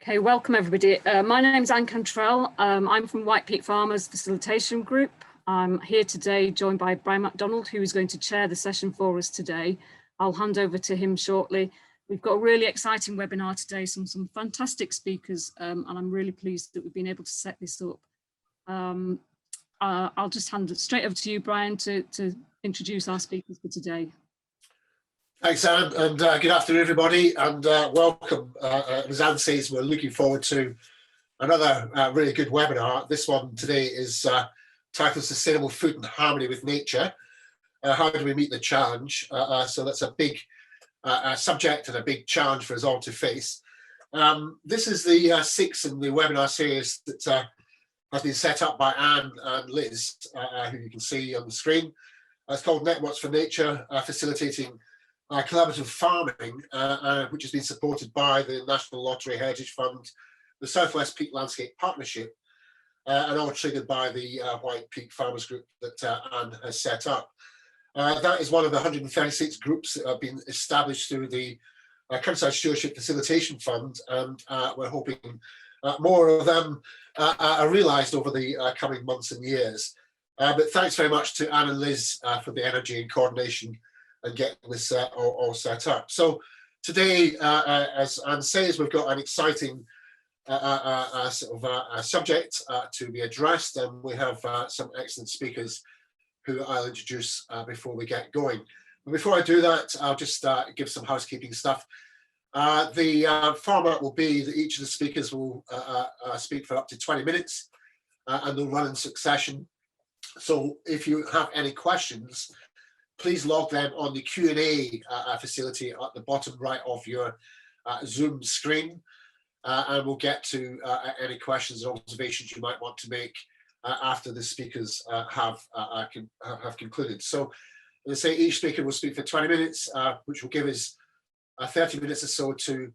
Okay, welcome everybody. My name's Anne Cantrell. I'm from White Peak Farmers Facilitation Group. I'm here today joined by Brian MacDonald, who is going to chair the session for us today. I'll hand over to him shortly. We've got a really exciting webinar today, some fantastic speakers, and I'm really pleased that we've been able to set this up. I'll just hand it straight over to you, Brian, to introduce our speakers for today. Thanks, Anne, and good afternoon, everybody, and welcome. As Anne says, we're looking forward to another really good webinar. This one today is titled Sustainable Food in Harmony with Nature. How do we meet the challenge? So that's a big subject and a big challenge for us all to face. This is the sixth in the webinar series that has been set up by Anne and Liz, who you can see on the screen. It's called Networks for Nature, facilitating collaborative farming, which has been supported by the National Lottery Heritage Fund, the Southwest Peak Landscape Partnership, and all triggered by the White Peak Farmers Group that Anne has set up. That is one of the 136 groups that have been established through the Countryside Stewardship Facilitation Fund, and we're hoping more of them are realised over the coming months and years. But thanks very much to Anne and Liz for the energy and coordination and getting this all set up. So today, as Anne says, we've got an exciting subject to be addressed, and we have some excellent speakers who I'll introduce before we get going. But before I do that, I'll just give some housekeeping stuff. The format will be that each of the speakers will speak for up to 20 minutes, and they'll run in succession. So if you have any questions, please log them on the Q&A facility at the bottom right of your Zoom screen, and we'll get to any questions or observations you might want to make after the speakers have concluded. So, as I say, each speaker will speak for 20 minutes, which will give us 30 minutes or so to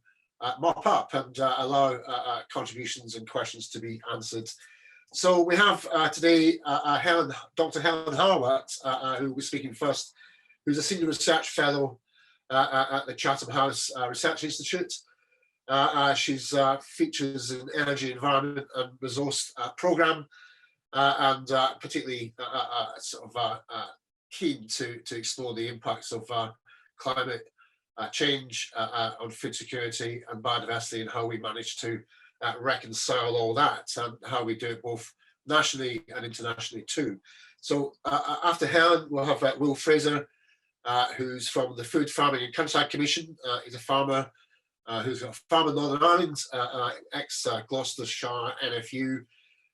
mop up and allow contributions and questions to be answered. So we have today Dr. Helen Harwatt, who will be speaking first, who's a senior research fellow at the Chatham House Research Institute. She's features in energy, environment and resource programme, and particularly keen to explore the impacts of climate change on food security and biodiversity, and how we manage to reconcile all that, and how we do it both nationally and internationally too. So after Helen, we'll have Will Frazer, who's from the Food, Farming and Countryside Commission. He's a farmer who's got a farm in Northern Ireland, ex-Gloucestershire NFU,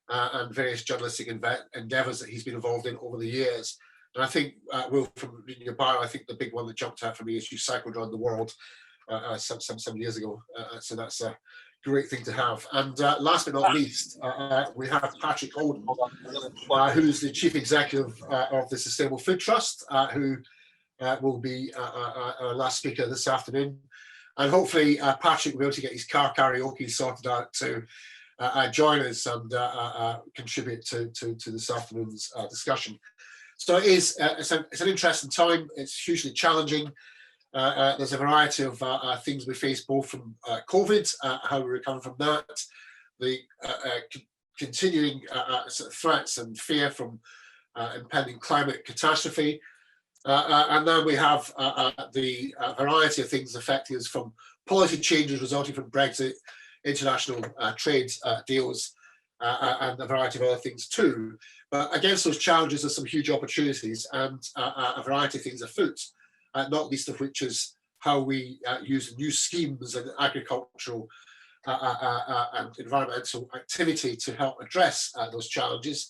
and various journalistic endeavours that he's been involved in over the years. And I think, Will, from reading your bio, I think the big one that jumped out for me is you cycled around the world some years ago. So that's a great thing to have. And last but not least, we have Patrick Holden, who's the Chief Executive of the Sustainable Food Trust, who will be our last speaker this afternoon. And hopefully Patrick will be able to get his car karaoke sorted out to join us and contribute to this afternoon's discussion. So it's an interesting time. It's hugely challenging. There's a variety of things we face, both from COVID, how we recover from that, the continuing sort of threats and fear from impending climate catastrophe, and then we have the variety of things affecting us, from policy changes resulting from Brexit, international trade deals, and a variety of other things too. But against those challenges, there's some huge opportunities and a variety of things afoot. Not least of which is how we use new schemes and agricultural and environmental activity to help address those challenges.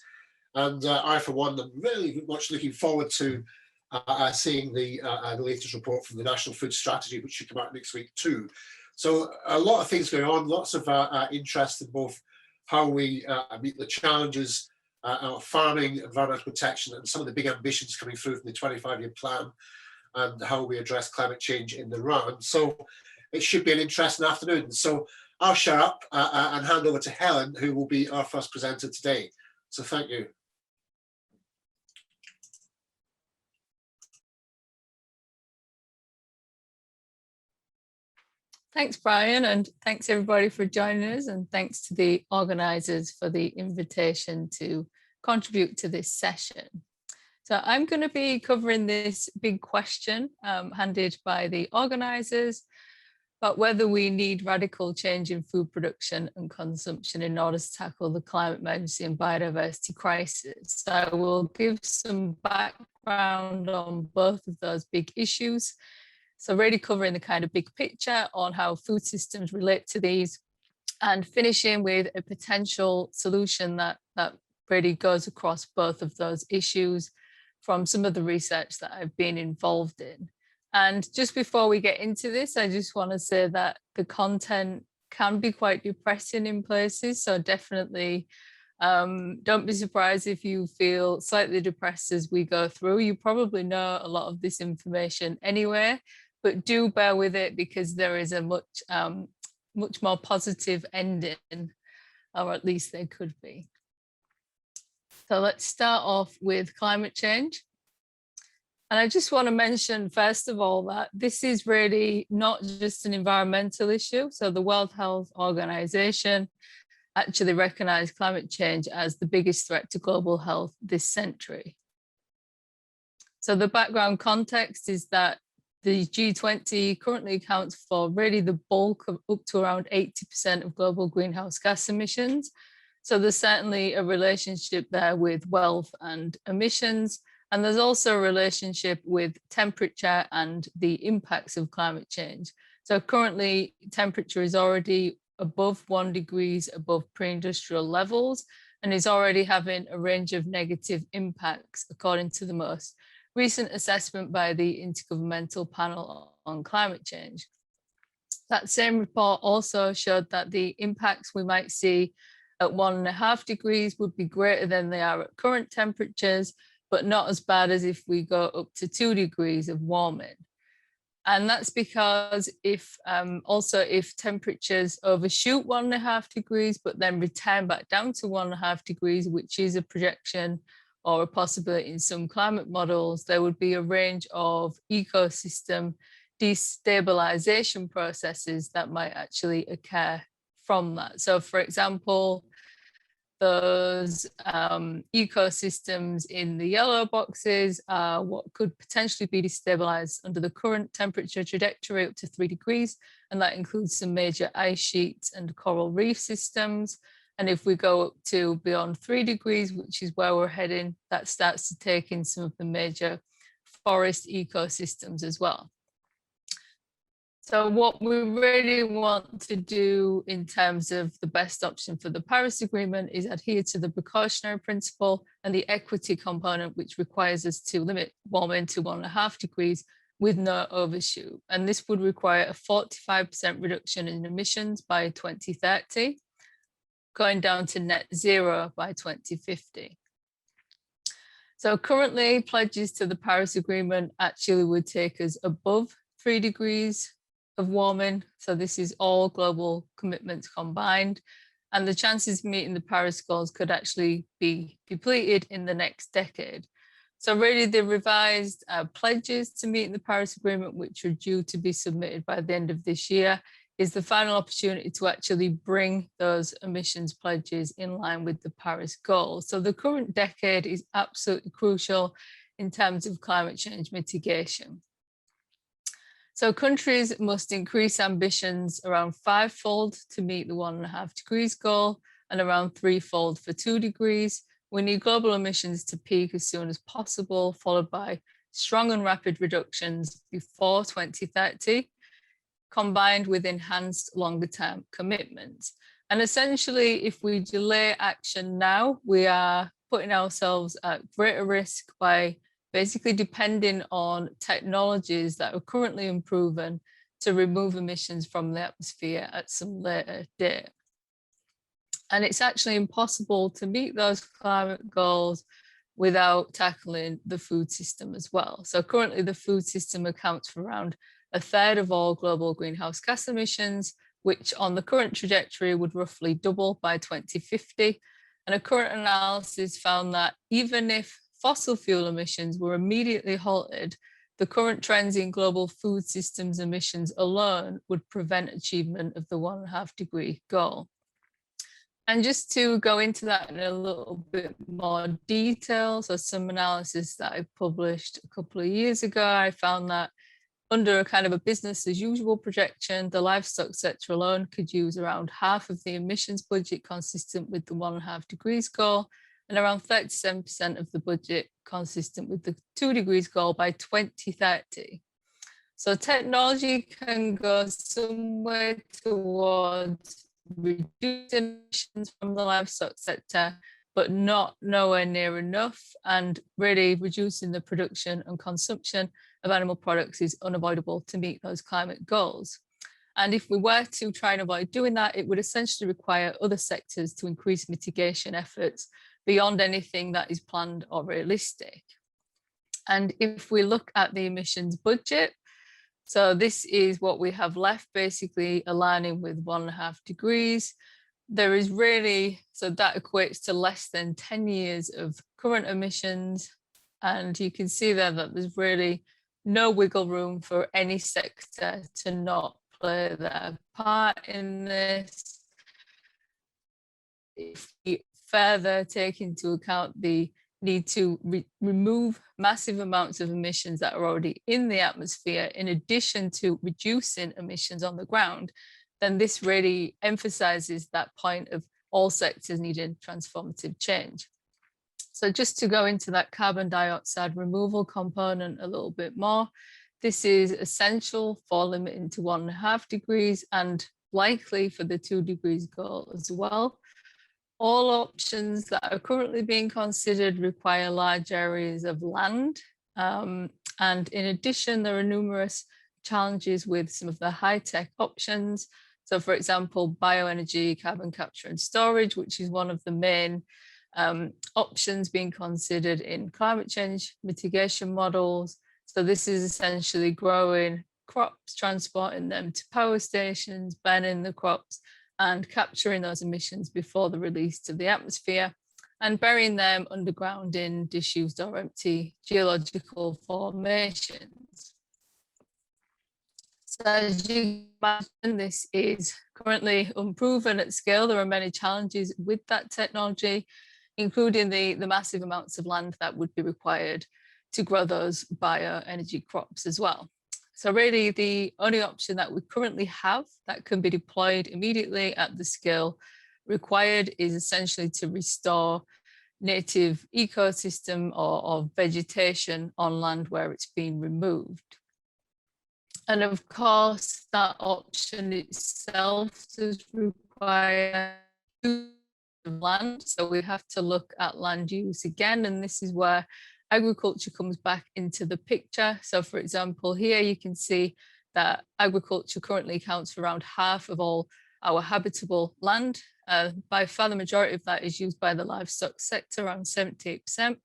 And I, for one, am really much looking forward to seeing the latest report from the National Food Strategy, which should come out next week too. So a lot of things going on, lots of interest in both how we meet the challenges of farming, environmental protection, and some of the big ambitions coming through from the 25-year plan, and how we address climate change in the round. So it should be an interesting afternoon. So I'll shut up and hand over to Helen, who will be our first presenter today. So thank you. Thanks, Brian, and thanks everybody for joining us, and thanks to the organisers for the invitation to contribute to this session. So I'm going to be covering this big question handed by the organisers about whether we need radical change in food production and consumption in order to tackle the climate emergency and biodiversity crisis. So I will give some background on both of those big issues. So really covering the kind of big picture on how food systems relate to these, and finishing with a potential solution that really goes across both of those issues from some of the research that I've been involved in. And just before we get into this, I just want to say that the content can be quite depressing in places. So definitely don't be surprised if you feel slightly depressed as we go through. You probably know a lot of this information anyway, but do bear with it because there is a much more positive ending, or at least there could be. So let's start off with climate change. And I just want to mention, first of all, that this is really not just an environmental issue. So the World Health Organization actually recognized climate change as the biggest threat to global health this century. So the background context is that the G20 currently accounts for really the bulk of up to around 80% of global greenhouse gas emissions. So there's certainly a relationship there with wealth and emissions. And there's also a relationship with temperature and the impacts of climate change. So currently temperature is already above 1 degree above pre-industrial levels and is already having a range of negative impacts according to the most recent assessment by the Intergovernmental Panel on Climate Change. That same report also showed that the impacts we might see at 1.5 degrees would be greater than they are at current temperatures, but not as bad as if we go up to 2 degrees of warming. And that's because if temperatures overshoot 1.5 degrees, but then return back down to 1.5 degrees, which is a projection or a possibility in some climate models, there would be a range of ecosystem destabilization processes that might actually occur from that. So for example, those ecosystems in the yellow boxes are what could potentially be destabilized under the current temperature trajectory up to 3 degrees. And that includes some major ice sheets and coral reef systems. And if we go up to beyond 3 degrees, which is where we're heading, that starts to take in some of the major forest ecosystems as well. So what we really want to do in terms of the best option for the Paris Agreement is adhere to the precautionary principle and the equity component, which requires us to limit warming to 1.5 degrees with no overshoot. And this would require a 45% reduction in emissions by 2030, going down to net zero by 2050. So currently pledges to the Paris Agreement actually would take us above 3 degrees of warming. So this is all global commitments combined. And the chances of meeting the Paris goals could actually be depleted in the next decade. So really the revised pledges to meet the Paris Agreement, which are due to be submitted by the end of this year, is the final opportunity to actually bring those emissions pledges in line with the Paris goals. So the current decade is absolutely crucial in terms of climate change mitigation. So countries must increase ambitions around 5-fold to meet the 1.5 degrees goal and around 3-fold for 2 degrees. We need global emissions to peak as soon as possible, followed by strong and rapid reductions before 2030, combined with enhanced longer-term commitments. And essentially, if we delay action now, we are putting ourselves at greater risk by basically depending on technologies that are currently unproven to remove emissions from the atmosphere at some later date. And it's actually impossible to meet those climate goals without tackling the food system as well. So currently the food system accounts for around 1/3 of all global greenhouse gas emissions, which on the current trajectory would roughly double by 2050. And a current analysis found that even if fossil fuel emissions were immediately halted, the current trends in global food systems emissions alone would prevent achievement of the 1.5 degree goal. And just to go into that in a little bit more detail, so some analysis that I published a couple of years ago, I found that under a kind of a business as usual projection, the livestock sector alone could use around half of the emissions budget consistent with the 1.5 degrees goal, and around 37% of the budget consistent with the 2 degrees goal by 2030. So technology can go some way towards reducing emissions from the livestock sector, but not nowhere near enough, and really reducing the production and consumption of animal products is unavoidable to meet those climate goals. And if we were to try and avoid doing that, it would essentially require other sectors to increase mitigation efforts beyond anything that is planned or realistic. And if we look at the emissions budget, so this is what we have left, basically aligning with 1.5 degrees. There is really, so that equates to less than 10 years of current emissions. And you can see there that there's really no wiggle room for any sector to not play their part in this. If we further take into account the need to remove massive amounts of emissions that are already in the atmosphere, in addition to reducing emissions on the ground, then this really emphasizes that point of all sectors needing transformative change. So just to go into that carbon dioxide removal component a little bit more, this is essential for limiting to 1.5 degrees and likely for the 2 degrees goal as well. All options that are currently being considered require large areas of land. And in addition, there are numerous challenges with some of the high-tech options. So for example, bioenergy, carbon capture and storage, which is one of the main options being considered in climate change mitigation models. So this is essentially growing crops, transporting them to power stations, burning the crops, and capturing those emissions before the release to the atmosphere, and burying them underground in disused or empty geological formations. So as you imagine, this is currently unproven at scale. There are many challenges with that technology, including the massive amounts of land that would be required to grow those bioenergy crops as well. So really the only option that we currently have that can be deployed immediately at the scale required is essentially to restore native ecosystem or vegetation on land where it's been removed. And of course, that option itself does require land. So we have to look at land use again, and this is where agriculture comes back into the picture. So for example, here you can see that agriculture currently accounts for around half of all our habitable land. By far the majority of that is used by the livestock sector, around 78%,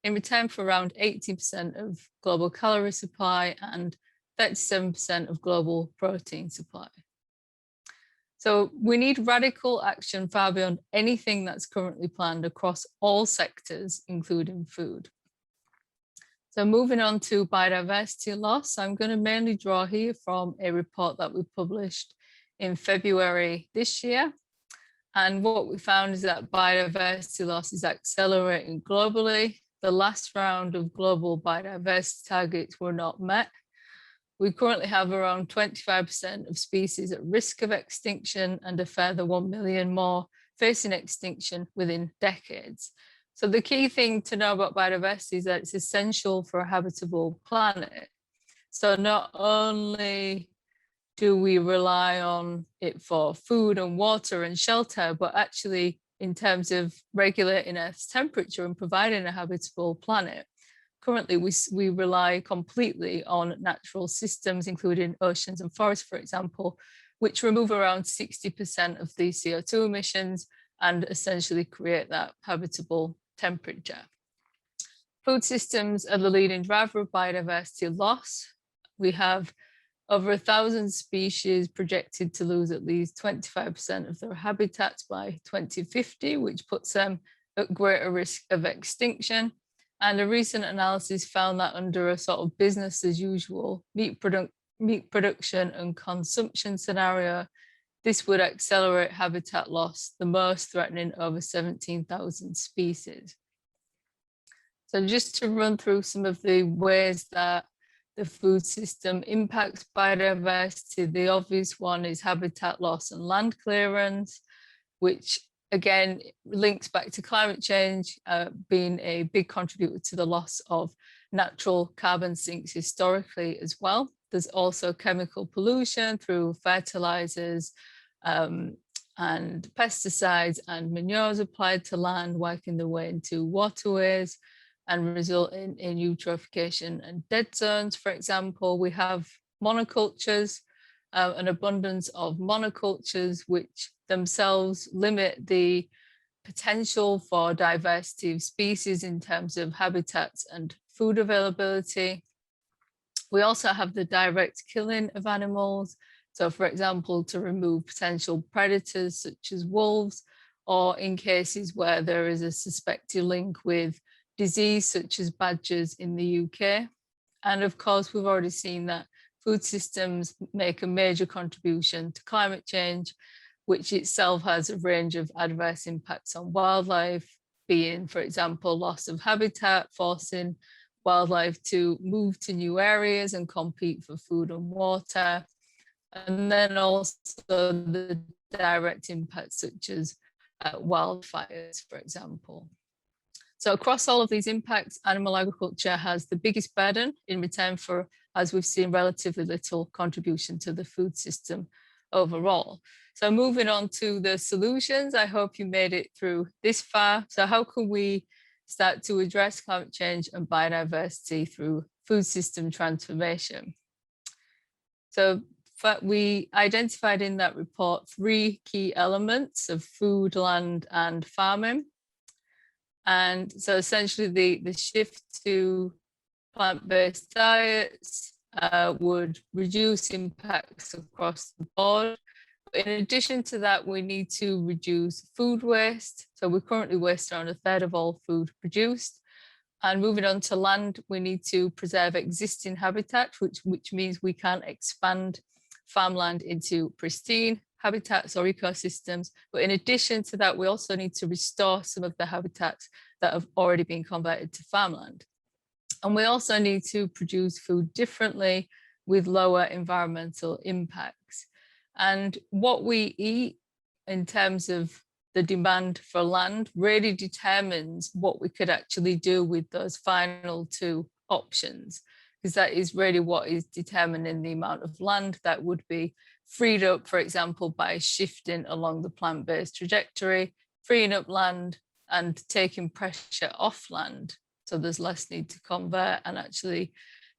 in return for around 80% of global calorie supply and 37% of global protein supply. So we need radical action far beyond anything that's currently planned across all sectors, including food. So moving on to biodiversity loss, I'm going to mainly draw here from a report that we published in February this year. And what we found is that biodiversity loss is accelerating globally. The last round of global biodiversity targets were not met. We currently have around 25% of species at risk of extinction and a further 1 million more facing extinction within decades. So the key thing to know about biodiversity is that it's essential for a habitable planet. So not only do we rely on it for food and water and shelter, but actually in terms of regulating Earth's temperature and providing a habitable planet, currently we rely completely on natural systems, including oceans and forests, for example, which remove around 60% of the CO2 emissions and essentially create that habitable temperature. Food systems are the leading driver of biodiversity loss. We have over 1,000 species projected to lose at least 25% of their habitats by 2050, which puts them at greater risk of extinction. And a recent analysis found that under a sort of business as usual meat production and consumption scenario, this would accelerate habitat loss, the most threatening over 17,000 species. So just to run through some of the ways that the food system impacts biodiversity, the obvious one is habitat loss and land clearance, which again links back to climate change being a big contributor to the loss of natural carbon sinks historically as well. There's also chemical pollution through fertilizers and pesticides and manures applied to land, working their way into waterways and resulting in eutrophication and dead zones. For example, we have monocultures, an abundance of monocultures, which themselves limit the potential for diversity of species in terms of habitats and food availability. We also have the direct killing of animals. So for example, to remove potential predators such as wolves, or in cases where there is a suspected link with disease such as badgers in the UK. And of course, we've already seen that food systems make a major contribution to climate change, which itself has a range of adverse impacts on wildlife, being, for example, loss of habitat, forcing wildlife to move to new areas and compete for food and water. And then also the direct impacts such as wildfires, for example. So across all of these impacts, animal agriculture has the biggest burden in return for, as we've seen, relatively little contribution to the food system overall. So moving on to the solutions, I hope you made it through this far. So how can we start to address climate change and biodiversity through food system transformation? So we identified in that report 3 key elements of food, land, and farming. And so essentially the shift to plant-based diets would reduce impacts across the board. In addition to that, we need to reduce food waste. So we currently waste around 1/3 of all food produced. And moving on to land, we need to preserve existing habitat, which means we can't expand farmland into pristine habitats or ecosystems. But in addition to that, we also need to restore some of the habitats that have already been converted to farmland. And we also need to produce food differently with lower environmental impacts. And what we eat in terms of the demand for land really determines what we could actually do with those final 2 options, because that is really what is determining the amount of land that would be freed up, for example, by shifting along the plant-based trajectory, freeing up land and taking pressure off land. So there's less need to convert, and actually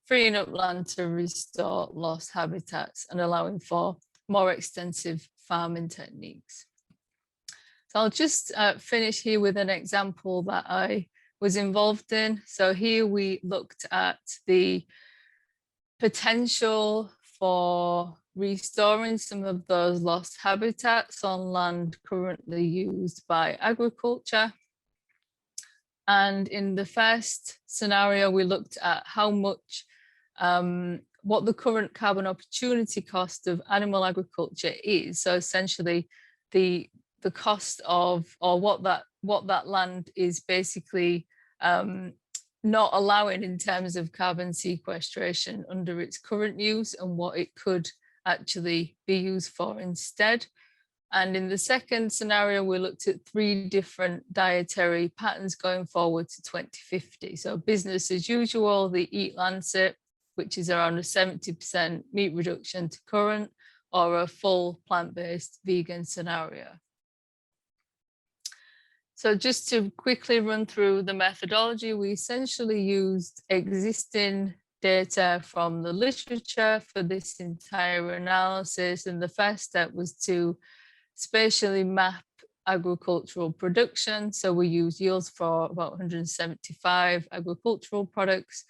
freeing up land to restore lost habitats and allowing for more extensive farming techniques. So I'll just finish here with an example that I was involved in. So here we looked at the potential for restoring some of those lost habitats on land currently used by agriculture. And in the first scenario, we looked at how much, what the current carbon opportunity cost of animal agriculture is. So essentially the cost of, or what that land is basically not allowing in terms of carbon sequestration under its current use, and what it could actually be used for instead. And in the second scenario, we looked at 3 different dietary patterns going forward to 2050. So business as usual, the Eat Lancet, which is around a 70% meat reduction to current, or a full plant-based vegan scenario. So just to quickly run through the methodology, we essentially used existing data from the literature for this entire analysis. And the first step was to spatially map agricultural production. So we used yields for about 175 agricultural products.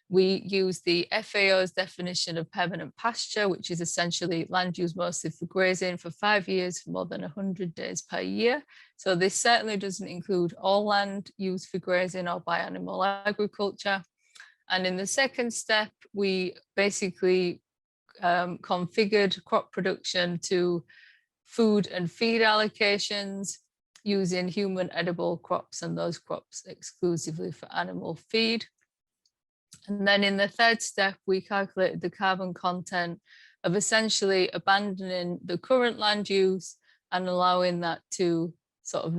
We use the FAO's definition of permanent pasture, which is essentially land used mostly for grazing for 5 years for more than 100 days per year. So this certainly doesn't include all land used for grazing or by animal agriculture. And in the second step, we basically configured crop production to food and feed allocations using human edible crops and those crops exclusively for animal feed. And then in the third step, we calculated the carbon content of essentially abandoning the current land use and allowing that to sort of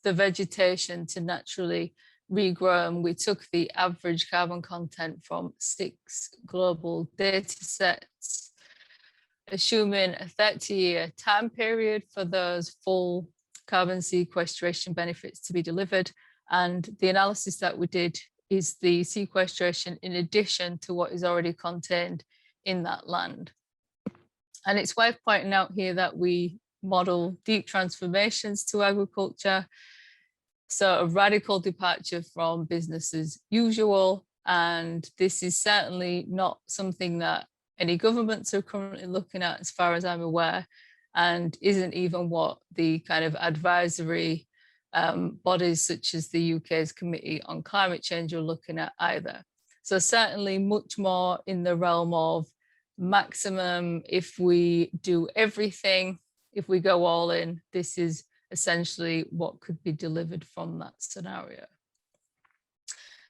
the vegetation to naturally regrow. And we took the average carbon content from 6 global data sets, assuming a 30-year time period for those full carbon sequestration benefits to be delivered. And the analysis that we did is the sequestration in addition to what is already contained in that land. And it's worth pointing out here that we model deep transformations to agriculture, so a radical departure from business as usual. And this is certainly not something that any governments are currently looking at, as far as I'm aware, and isn't even what the kind of advisory bodies such as the UK's Committee on Climate Change are looking at either. So certainly much more in the realm of maximum, if we do everything, if we go all in, this is essentially what could be delivered from that scenario.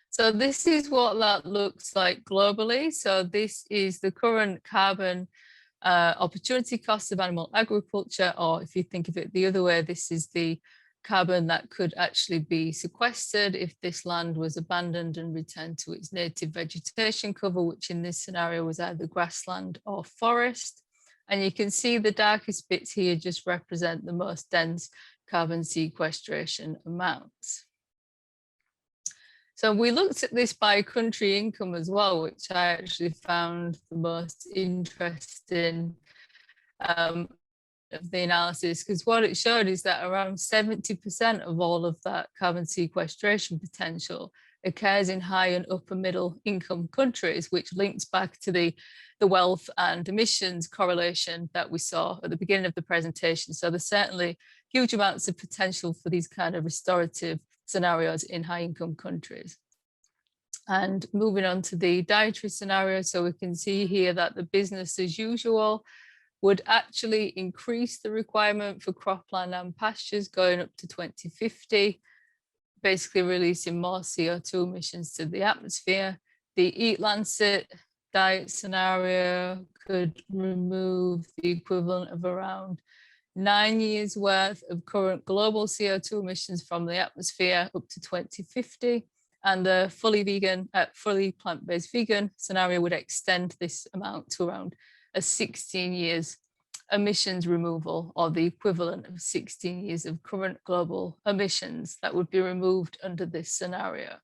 So this is what that looks like globally. So this is the current carbon opportunity cost of animal agriculture, or if you think of it the other way, this is the carbon that could actually be sequestered if this land was abandoned and returned to its native vegetation cover, which in this scenario was either grassland or forest. And you can see the darkest bits here just represent the most dense carbon sequestration amounts. So we looked at this by country income as well, which I actually found the most interesting of the analysis, because what it showed is that around 70% of all of that carbon sequestration potential occurs in high and upper middle income countries, which links back to the wealth and emissions correlation that we saw at the beginning of the presentation. So there's certainly huge amounts of potential for these kind of restorative scenarios in high income countries. And moving on to the dietary scenario, so we can see here that the business as usual would actually increase the requirement for cropland and pastures going up to 2050, basically releasing more CO2 emissions to the atmosphere. The Eat Lancet diet scenario could remove the equivalent of around 9 years worth of current global CO2 emissions from the atmosphere up to 2050. And the fully plant-based vegan scenario would extend this amount to around a 16 years emissions removal, or the equivalent of 16 years of current global emissions that would be removed under this scenario.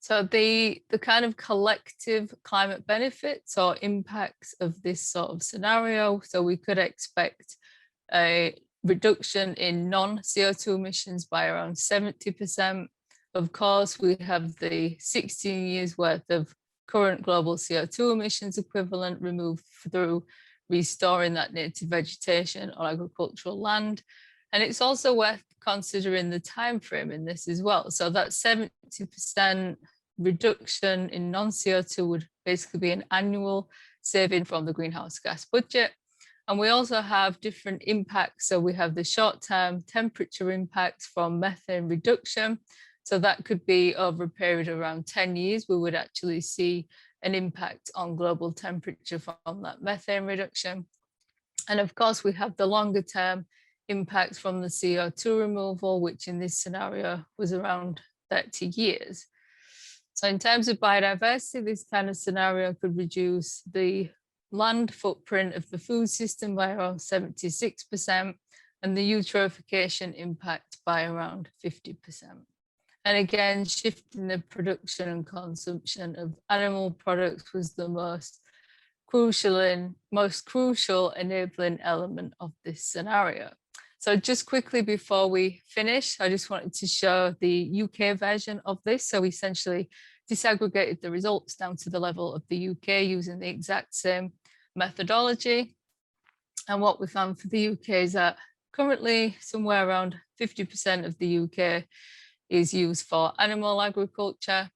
So the kind of collective climate benefits or impacts of this sort of scenario, so we could expect a reduction in non-CO2 emissions by around 70%. Of course, we have the 16 years worth of current global CO2 emissions equivalent removed through restoring that native vegetation or agricultural land. And it's also worth considering the time frame in this as well. So that 70% reduction in non-CO2 would basically be an annual saving from the greenhouse gas budget. And we also have different impacts. So we have the short-term temperature impacts from methane reduction. So that could be over a period of around 10 years, we would actually see an impact on global temperature from that methane reduction. And of course, we have the longer term impacts from the CO2 removal, which in this scenario was around 30 years. So in terms of biodiversity, this kind of scenario could reduce the land footprint of the food system by around 76% and the eutrophication impact by around 50%. And again, shifting the production and consumption of animal products was the most crucial enabling element of this scenario. So just quickly before we finish, I just wanted to show the UK version of this. So essentially disaggregated the results down to the level of the UK using the exact same methodology. And what we found for the UK is that currently somewhere around 50% of the UK is used for animal agriculture.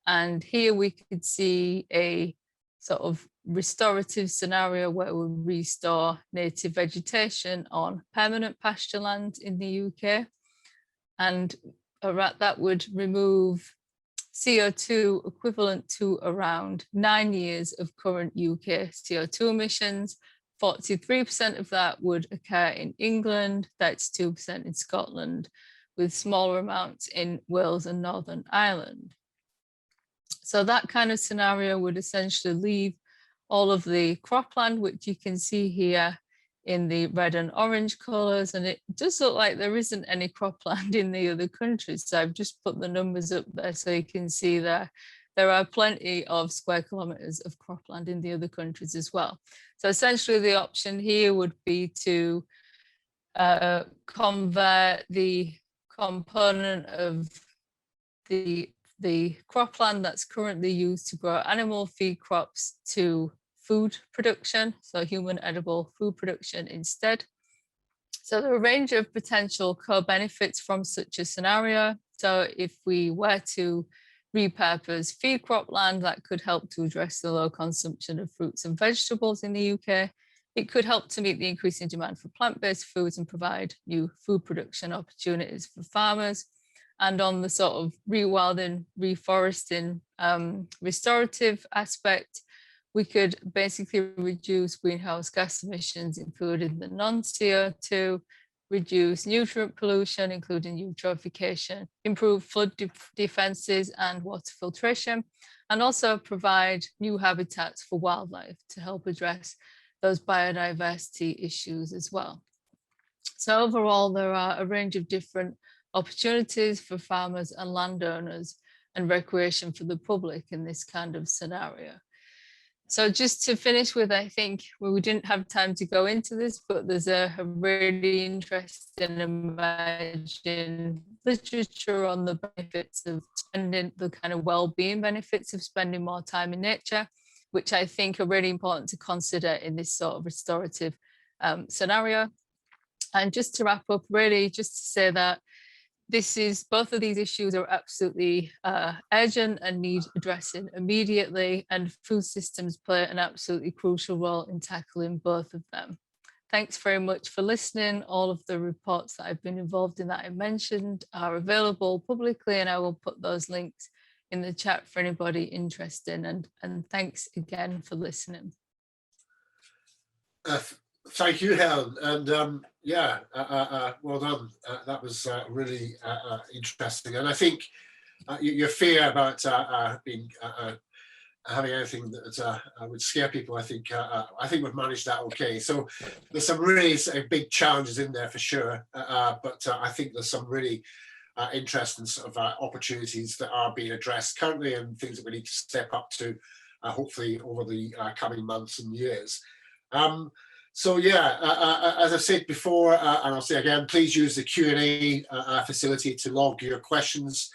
And here we could see a sort of restorative scenario where we restore native vegetation on permanent pasture land in the UK. And that would remove CO2 equivalent to around 9 years of current UK CO2 emissions. 43% of that would occur in England, 32% in Scotland, with smaller amounts in Wales and Northern Ireland. So that kind of scenario would essentially leave all of the cropland, which you can see here in the red and orange colours, and it does look like there isn't any cropland in the other countries. So I've just put the numbers up there so you can see there are plenty of square kilometres of cropland in the other countries as well. So essentially the option here would be to convert the component of the cropland that's currently used to grow animal feed crops to food production, so human edible food production instead. So there are a range of potential co-benefits from such a scenario. So if we were to repurpose feed cropland, that could help to address the low consumption of fruits and vegetables in the UK. It could help to meet the increasing demand for plant-based foods and provide new food production opportunities for farmers. And on the sort of rewilding, reforesting, restorative aspect, we could basically reduce greenhouse gas emissions, including the non-CO2, reduce nutrient pollution, including eutrophication, improve flood defenses and water filtration, and also provide new habitats for wildlife to help address those biodiversity issues as well. So overall, there are a range of different opportunities for farmers and landowners and recreation for the public in this kind of scenario. So just to finish with, I think we didn't have time to go into this, but there's a really interesting emerging literature on the benefits of spending, the kind of well-being benefits of spending more time in nature, which I think are really important to consider in this sort of restorative scenario. And just to wrap up, really just to say that both of these issues are absolutely urgent and need addressing immediately, and food systems play an absolutely crucial role in tackling both of them. Thanks very much for listening. All of the reports that I've been involved in that I mentioned are available publicly, and I will put those links in the chat for anybody interested. And thanks again for listening. Thank you, Helen, and yeah, well done. That was really interesting, and I think your fear about having anything that would scare people, I think we've managed that okay. So there's some really big challenges in there for sure, but I think there's some really interesting sort of opportunities that are being addressed currently, and things that we need to step up to, hopefully over the coming months and years. So yeah, as I've said before, and I'll say again, please use the Q&A facility to log your questions.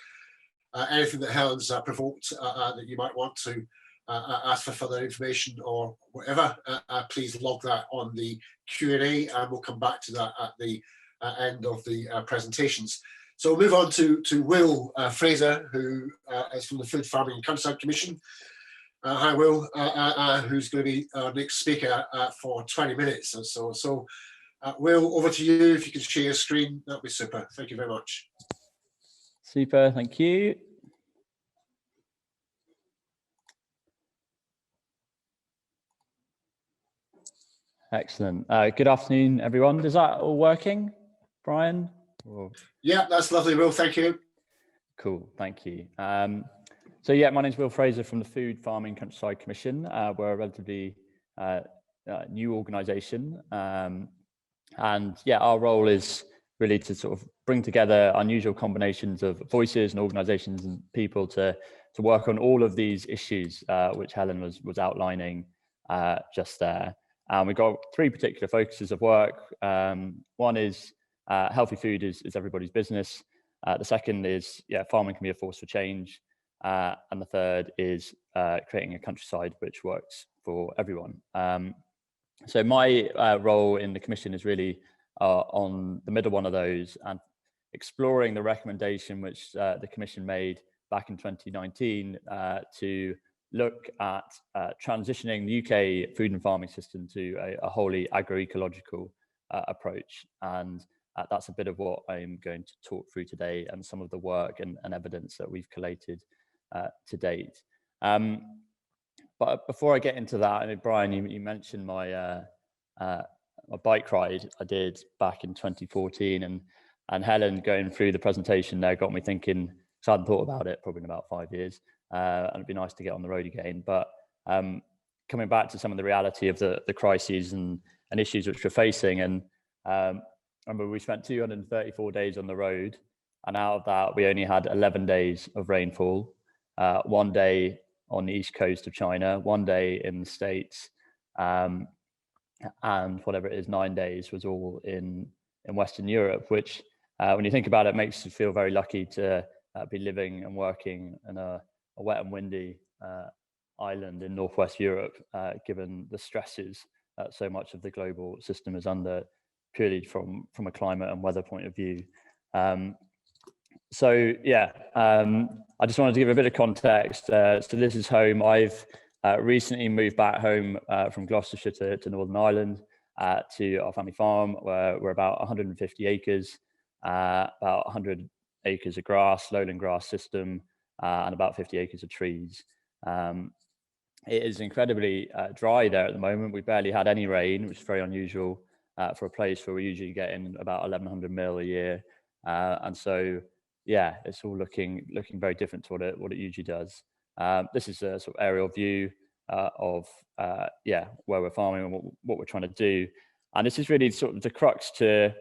Anything that Helen's provoked that you might want to ask for further information or whatever, please log that on the Q&A, and we'll come back to that at the end of the presentations. So we'll move on to Will Frazer, who is from the Food Farming and Countryside Commission. Hi, Will, who's going to be our next speaker for 20 minutes or so. So, Will, over to you. If you could share your screen, that'd be super. Thank you very much. Super, thank you. Excellent. Good afternoon, everyone. Is that all working, Brian? Or... Yeah, that's lovely, Will. Thank you. Cool, thank you. So yeah, my name is Will Frazer from the Food Farming Countryside Commission. We're a relatively new organisation, and yeah, our role is really to sort of bring together unusual combinations of voices and organisations and people to work on all of these issues, which Helen was outlining just there. And we've got three particular focuses of work. One is healthy food is everybody's business. The second is, yeah, farming can be a force for change. and the third is creating a countryside which works for everyone. So my role in the Commission is really on the middle one of those, and exploring the recommendation which the Commission made back in 2019 to look at transitioning the UK food and farming system to a wholly agroecological approach. And that's a bit of what I'm going to talk through today, and some of the work and evidence that we've collated to date. But before I get into that, I mean, Brian, you mentioned my bike ride I did back in 2014, and Helen going through the presentation there got me thinking, because I hadn't thought about it probably in about 5 years, and it'd be nice to get on the road again. But coming back to some of the reality of the crises and issues which we're facing, and I remember we spent 234 days on the road, and out of that we only had 11 days of rainfall, 1 day on the east coast of China, 1 day in the States, and whatever it is, 9 days was all in Western Europe, which when you think about it, makes you feel very lucky to be living and working in a wet and windy island in Northwest Europe, given the stresses that so much of the global system is under, purely from a climate and weather point of view. So yeah, I just wanted to give a bit of context. So this is home. I've recently moved back home from Gloucestershire to Northern Ireland, to our family farm, where we're about 150 acres, about 100 acres of grass, lowland grass system, and about 50 acres of trees. It is incredibly dry there at the moment. We barely had any rain, which is very unusual for a place where we usually get in about 1,100 mil a year. And so, yeah, it's all looking very different to what it usually does. This is a sort of aerial view of where we're farming and what we're trying to do. And this is really sort of the crux to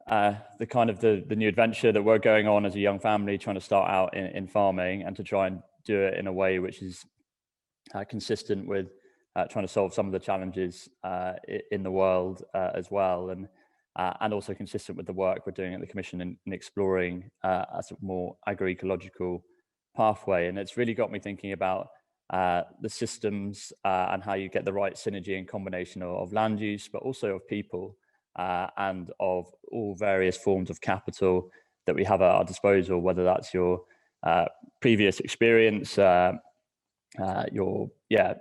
the kind of the new adventure that we're going on as a young family, trying to start out in farming, and to try and do it in a way which is consistent with trying to solve some of the challenges in the world as well, and also consistent with the work we're doing at the Commission in exploring a sort of more agroecological pathway. And it's really got me thinking about the systems and how you get the right synergy and combination of land use, but also of people, and of all various forms of capital that we have at our disposal, whether that's your previous experience, your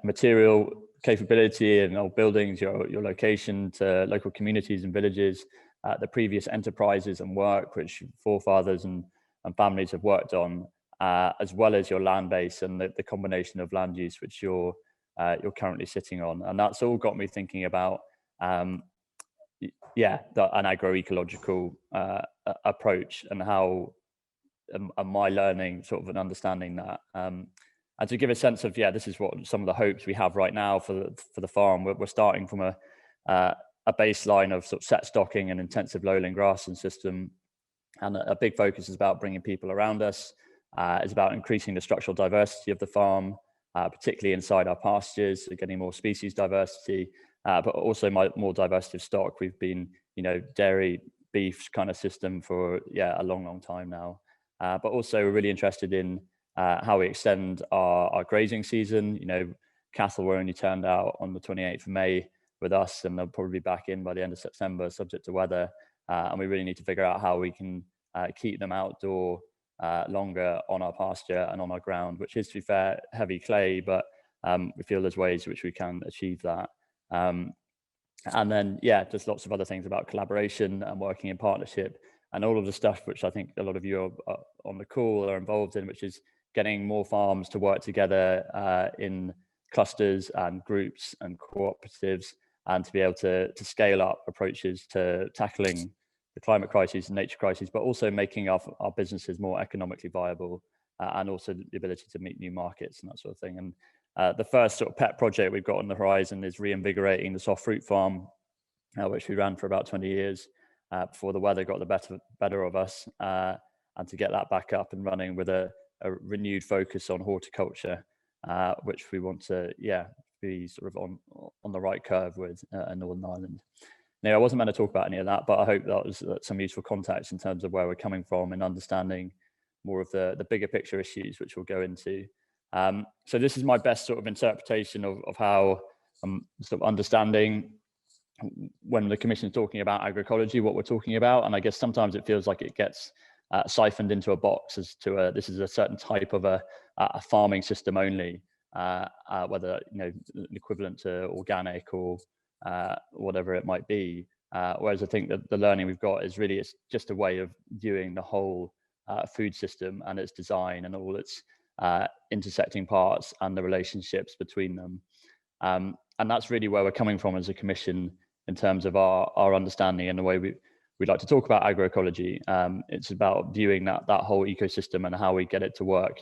material capability and old buildings, your location to local communities and villages, the previous enterprises and work which forefathers and families have worked on, as well as your land base and the combination of land use which you're currently sitting on. And that's all got me thinking about an agroecological approach, and how my learning sort of and understanding that. And to give a sense of, this is what some of the hopes we have right now for the farm. We're starting from a baseline of sort of set stocking and intensive lowland grassland system, and a big focus is about bringing people around us. It's about increasing the structural diversity of the farm, particularly inside our pastures, so getting more species diversity, but also more diversity of stock. We've been, dairy, beef kind of system for a long time now, but also we're really interested in how we extend our grazing season. Cattle were only turned out on the 28th of May with us, and they'll probably be back in by the end of September, subject to weather. And we really need to figure out how we can keep them outdoor longer on our pasture and on our ground, which is, to be fair, heavy clay, but we feel there's ways which we can achieve that. And then, just lots of other things about collaboration and working in partnership, and all of the stuff which I think a lot of you are on the call are involved in, which is getting more farms to work together in clusters and groups and cooperatives, and to be able to scale up approaches to tackling the climate crisis and nature crises, but also making our businesses more economically viable, and also the ability to meet new markets and that sort of thing. And the first sort of pet project we've got on the horizon is reinvigorating the soft fruit farm, which we ran for about 20 years before the weather got the better of us, and to get that back up and running with a renewed focus on horticulture, which we want to be sort of on the right curve with in Northern Ireland. Now, I wasn't meant to talk about any of that, but I hope that was some useful context in terms of where we're coming from and understanding more of the bigger picture issues, which we'll go into. So this is my best sort of interpretation of how I'm sort of understanding when the Commission is talking about agroecology, what we're talking about. And I guess sometimes it feels like it gets siphoned into a box as to this is a certain type of a farming system only, whether equivalent to organic or whatever it might be. Whereas I think that the learning we've got is really it's just a way of viewing the whole food system and its design and all its intersecting parts and the relationships between them. And that's really where we're coming from as a Commission in terms of our understanding and the way we'd like to talk about agroecology. It's about viewing that whole ecosystem and how we get it to work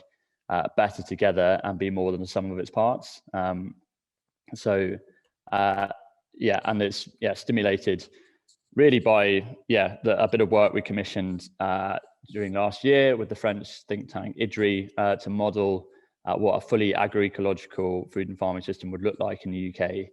better together and be more than the sum of its parts. And it's stimulated really by a bit of work we commissioned during last year with the French think tank IDRI to model what a fully agroecological food and farming system would look like in the UK.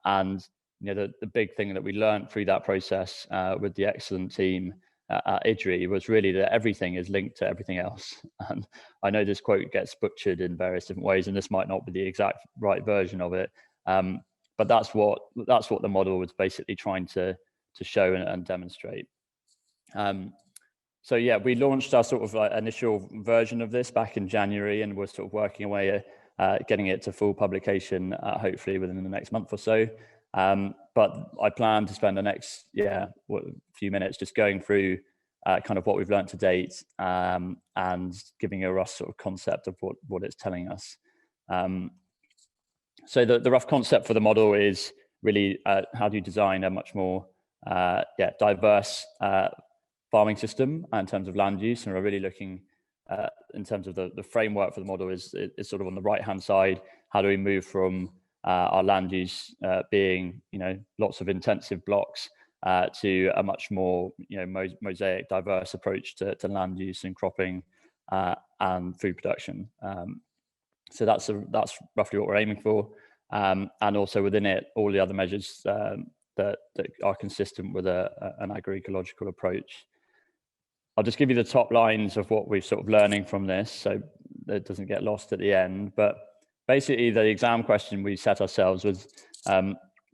And the big thing that we learned through that process with the excellent team at IDRI was really that everything is linked to everything else. And I know this quote gets butchered in various different ways, and this might not be the exact right version of it. But that's what the model was basically trying to show and demonstrate. So yeah, we launched our sort of initial version of this back in January, and we're sort of working away getting it to full publication, hopefully within the next month or so. But I plan to spend the next few minutes just going through kind of what we've learned to date and giving a rough sort of concept of what it's telling us. So the rough concept for the model is really how do you design a much more diverse farming system in terms of land use. And we're really looking in terms of the framework for the model is sort of on the right hand side. How do we move from our land use being lots of intensive blocks to a much more mosaic diverse approach to land use and cropping and food production. So that's roughly what we're aiming for, and also within it all the other measures that are consistent with an agroecological approach. I'll just give you the top lines of what we're sort of learning from this so that it doesn't get lost at the end. But basically the exam question we set ourselves was,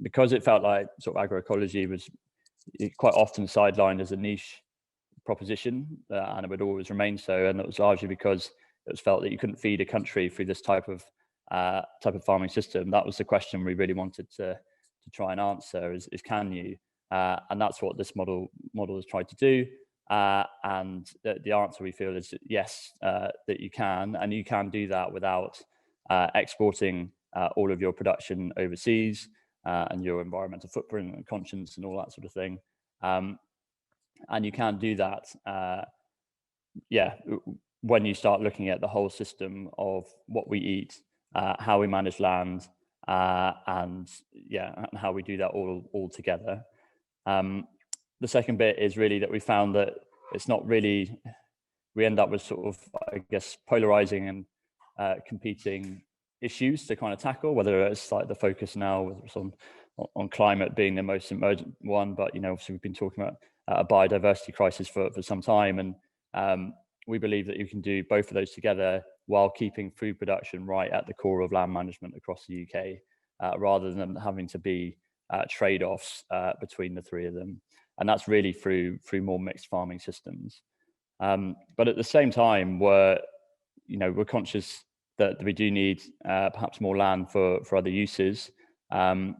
because it felt like sort of agroecology was quite often sidelined as a niche proposition, and it would always remain so. And it was largely because it was felt that you couldn't feed a country through this type of farming system. That was the question we really wanted to try and answer is can you? And that's what this model has tried to do. And the answer we feel is yes, that you can, and you can do that without exporting all of your production overseas and your environmental footprint and conscience and all that sort of thing. And you can do that, when you start looking at the whole system of what we eat, how we manage land, and how we do that all together. The second bit is really that we found that it's not really, we end up with sort of, I guess, polarizing and competing issues to kind of tackle, whether it's like the focus now, whether it's on climate being the most emergent one, but obviously we've been talking about a biodiversity crisis for some time, and we believe that you can do both of those together while keeping food production right at the core of land management across the UK, rather than having to be trade-offs between the three of them. And that's really through more mixed farming systems. But at the same time, we're conscious that we do need perhaps more land for other uses, and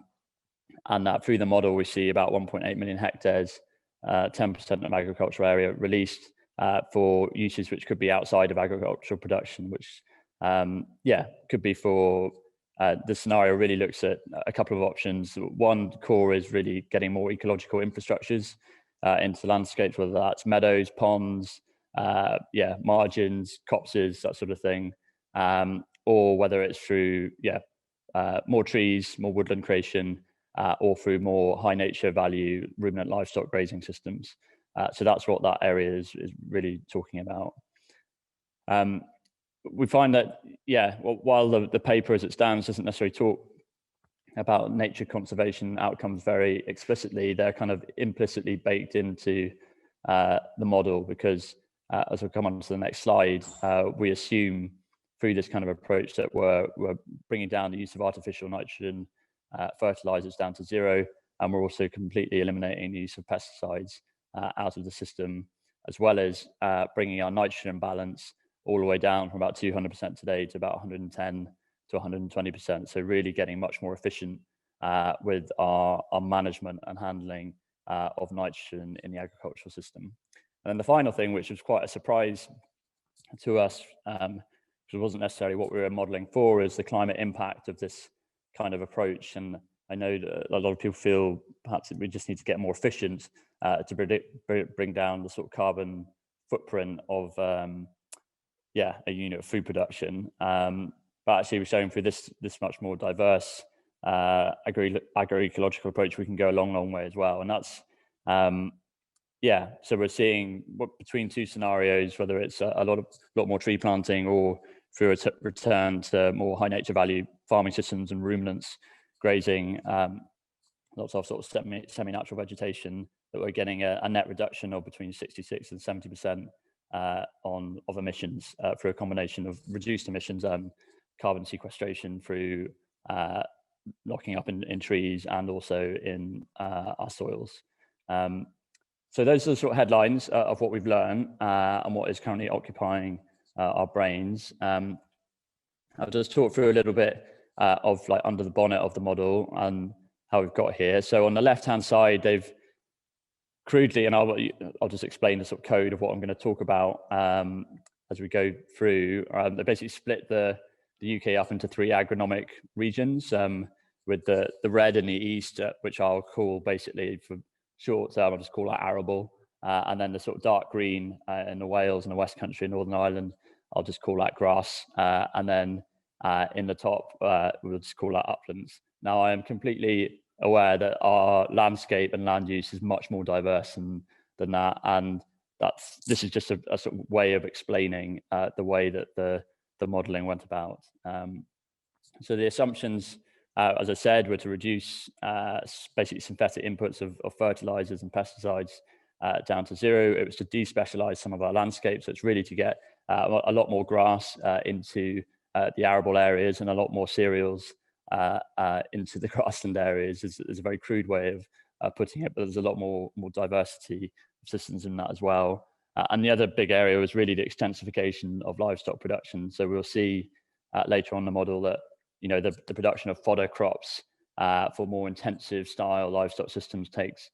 that through the model we see about 1.8 million hectares, 10% of agricultural area released for uses which could be outside of agricultural production, which could be for the scenario really looks at a couple of options. One core is really getting more ecological infrastructures into landscapes, whether that's meadows, ponds, margins, copses, that sort of thing, or whether it's through more trees, more woodland creation, or through more high nature value ruminant livestock grazing systems. So that's what that area is really talking about. We find that, while the paper as it stands doesn't necessarily talk about nature conservation outcomes very explicitly, they're kind of implicitly baked into the model, because as we come on to the next slide, we assume through this kind of approach that we're bringing down the use of artificial nitrogen fertilizers down to zero, and we're also completely eliminating the use of pesticides out of the system, as well as bringing our nitrogen balance all the way down from about 200% today to about 110 to 120%. So really getting much more efficient with our management and handling of nitrogen in the agricultural system. And then the final thing, which was quite a surprise to us, because it wasn't necessarily what we were modeling for, is the climate impact of this kind of approach. And I know that a lot of people feel perhaps we just need to get more efficient to bring down the sort of carbon footprint of a unit of food production. But actually we're showing through this much more diverse agroecological approach, we can go a long way as well. And that's so we're seeing between two scenarios, whether it's a lot more tree planting or through a return to more high nature value farming systems and ruminants grazing, lots of sort of semi-natural vegetation, that we're getting a net reduction of between 66 and 70% of emissions through a combination of reduced emissions and carbon sequestration through locking up in trees and also in our soils. So those are the sort of headlines of what we've learned and what is currently occupying our brains. I'll just talk through a little bit of like under the bonnet of the model and how we've got here. So on the left-hand side, they've crudely, and I'll just explain the sort of code of what I'm going to talk about as we go through. They basically split the UK up into 3 agronomic regions, with the red in the east, which I'll call basically for short term, I'll just call that arable, and then the sort of dark green in the Wales and the West Country and Northern Ireland, I'll just call that grass, and then in the top, we'll just call that uplands. Now, I am completely aware that our landscape and land use is much more diverse than that, and this is just a sort of way of explaining the way that the modelling went about. So the assumptions, as I said, were to reduce basically synthetic inputs of fertilizers and pesticides down to zero. It was to despecialize some of our landscapes. So it's really to get a lot more grass into the arable areas and a lot more cereals into the grassland areas is a very crude way of putting it, but there's a lot more diversity of systems in that as well. And the other big area was really the extensification of livestock production. So we'll see later on the model that, you know, the production of fodder crops for more intensive style livestock systems takes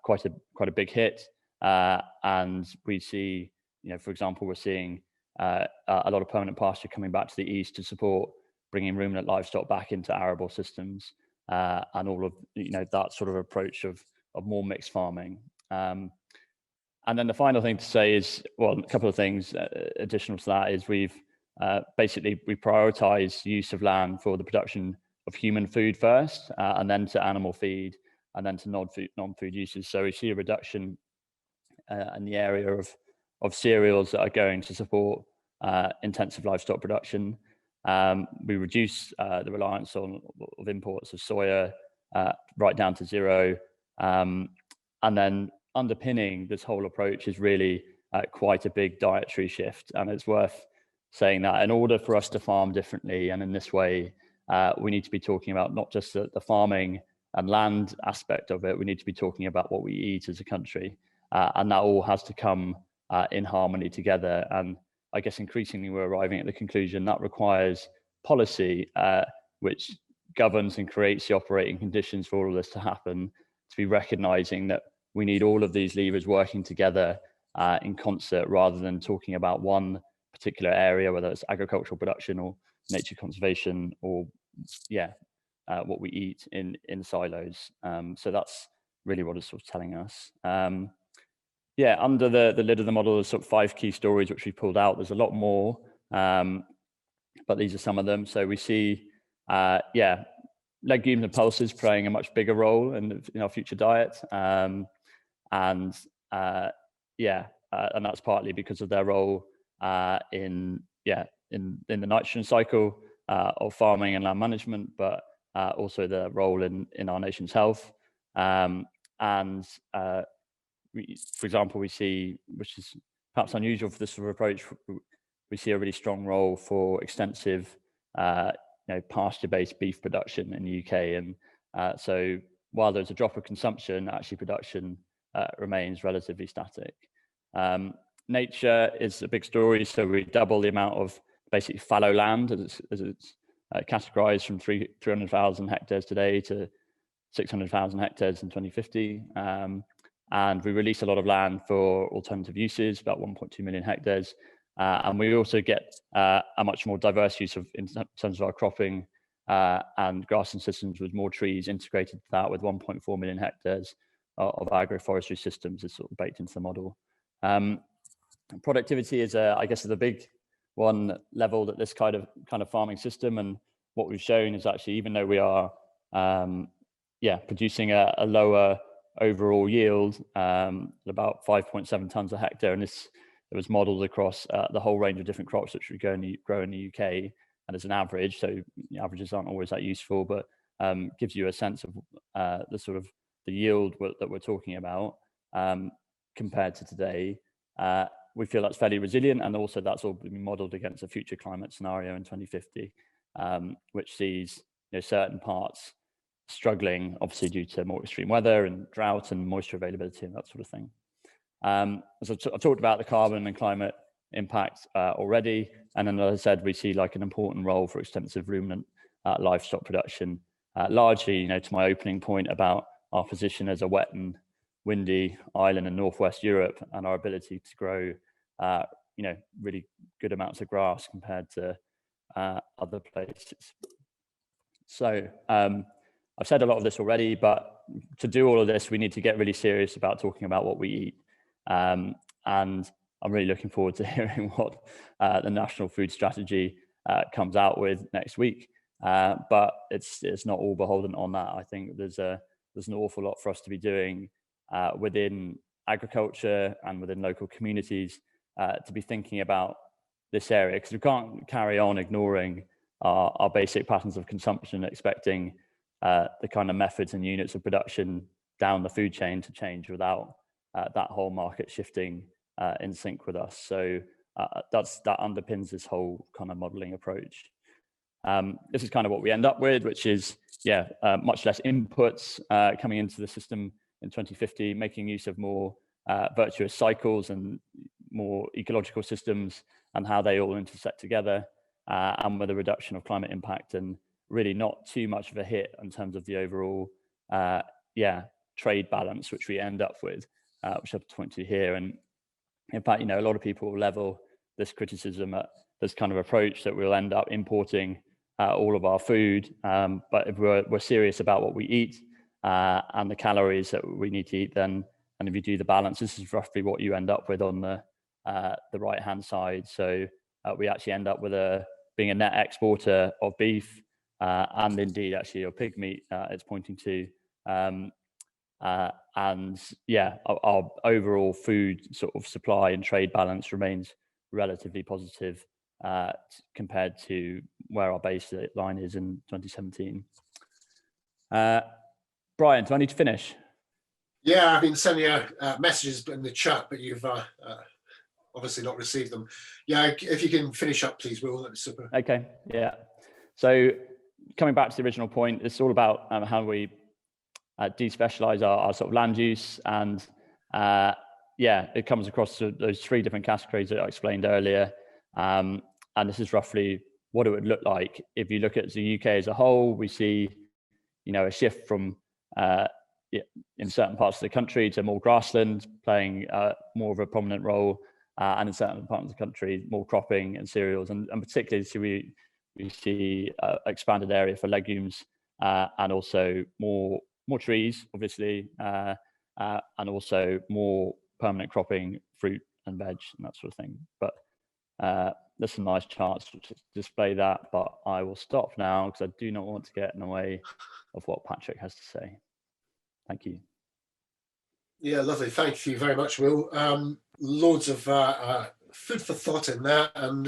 quite a big hit. And we see, you know, for example, we're seeing a lot of permanent pasture coming back to the east to support bringing ruminant livestock back into arable systems, and all of, you know, that sort of approach of more mixed farming. And then the final thing to say is, well, a couple of things additional to that is we prioritize use of land for the production of human food first, and then to animal feed, and then to non-food uses. So we see a reduction in the area of cereals that are going to support intensive livestock production. We reduce the reliance of imports of soya right down to zero. And then underpinning this whole approach is really quite a big dietary shift. And it's worth saying that in order for us to farm differently and in this way, we need to be talking about not just the farming and land aspect of it, we need to be talking about what we eat as a country. And that all has to come in harmony together. And I guess increasingly we're arriving at the conclusion that requires policy, which governs and creates the operating conditions for all of this to happen, to be recognizing that we need all of these levers working together in concert, rather than talking about one particular area, whether it's agricultural production or nature conservation or what we eat in silos. So that's really what it's sort of telling us. Under the lid of the model, there's sort of 5 key stories which we pulled out. There's a lot more, but these are some of them. So we see, legumes and pulses playing a much bigger role in our future diet, and that's partly because of their role in the nitrogen cycle of farming and land management, but also their role in our nation's health. For example, we see, which is perhaps unusual for this sort of approach, we see a really strong role for extensive pasture-based beef production in the UK. And so while there's a drop of consumption, actually production remains relatively static. Nature is a big story. So we double the amount of basically fallow land as it's categorized from 300,000 hectares today to 600,000 hectares in 2050. And we release a lot of land for alternative uses, about 1.2 million hectares. And we also get a much more diverse use in terms of our cropping and grassland systems, with more trees integrated to that, with 1.4 million hectares of agroforestry systems is sort of baked into the model. Productivity is, I guess, the big one level that this kind of farming system, and what we've shown is actually, even though we are producing a lower overall yield, about 5.7 tons a hectare, and it was modeled across the whole range of different crops which we grow in the UK, and as an average, so averages aren't always that useful, but gives you a sense of the yield that we're talking about compared to today. We feel that's fairly resilient, and also that's all been modeled against a future climate scenario in 2050, which sees certain parts struggling, obviously due to more extreme weather and drought and moisture availability and that sort of thing. So I've talked about the carbon and climate impact already, and then, as I said, we see like an important role for extensive ruminant livestock production, largely, to my opening point about our position as a wet and windy island in northwest Europe, and our ability to grow really good amounts of grass compared to other places. So I've said a lot of this already, but to do all of this, we need to get really serious about talking about what we eat. And I'm really looking forward to hearing what the National Food Strategy comes out with next week. But it's not all beholden on that. I think there's an awful lot for us to be doing within agriculture and within local communities to be thinking about this area, because we can't carry on ignoring our basic patterns of consumption, expecting the kind of methods and units of production down the food chain to change without that whole market shifting in sync with us. So that underpins this whole kind of modeling approach. This is kind of what we end up with, which is much less inputs coming into the system in 2050, making use of more virtuous cycles and more ecological systems and how they all intersect together, and with a reduction of climate impact, and really not too much of a hit in terms of the overall trade balance which we end up with, which I've pointed to here. And in fact, a lot of people level this criticism at this kind of approach that we'll end up importing all of our food, but if we're serious about what we eat and the calories that we need to eat, then, and if you do the balance, this is roughly what you end up with on the right hand side. So we actually end up with being a net exporter of beef, and indeed actually of pig meat, it's pointing to, and our overall food sort of supply and trade balance remains relatively positive compared to where our baseline is in 2017. Brian, do I need to finish? Yeah, I've been sending out messages in the chat, but you've obviously not received them. Yeah, if you can finish up, please, Will, that'd be super. Okay, yeah. So coming back to the original point, it's all about how we despecialize our sort of land use, and it comes across those three different categories that I explained earlier, and this is roughly what it would look like if you look at the UK as a whole. We see a shift from in certain parts of the country to more grassland playing more of a prominent role, and in certain parts of the country more cropping and cereals, and particularly we see expanded area for legumes, and also more trees, obviously, and also more permanent cropping, fruit and veg and that sort of thing. But there's some nice charts to display that, but I will stop now because I do not want to get in the way of what Patrick has to say. Thank you. Yeah, lovely. Thank you very much, Will. Loads of food for thought in that, and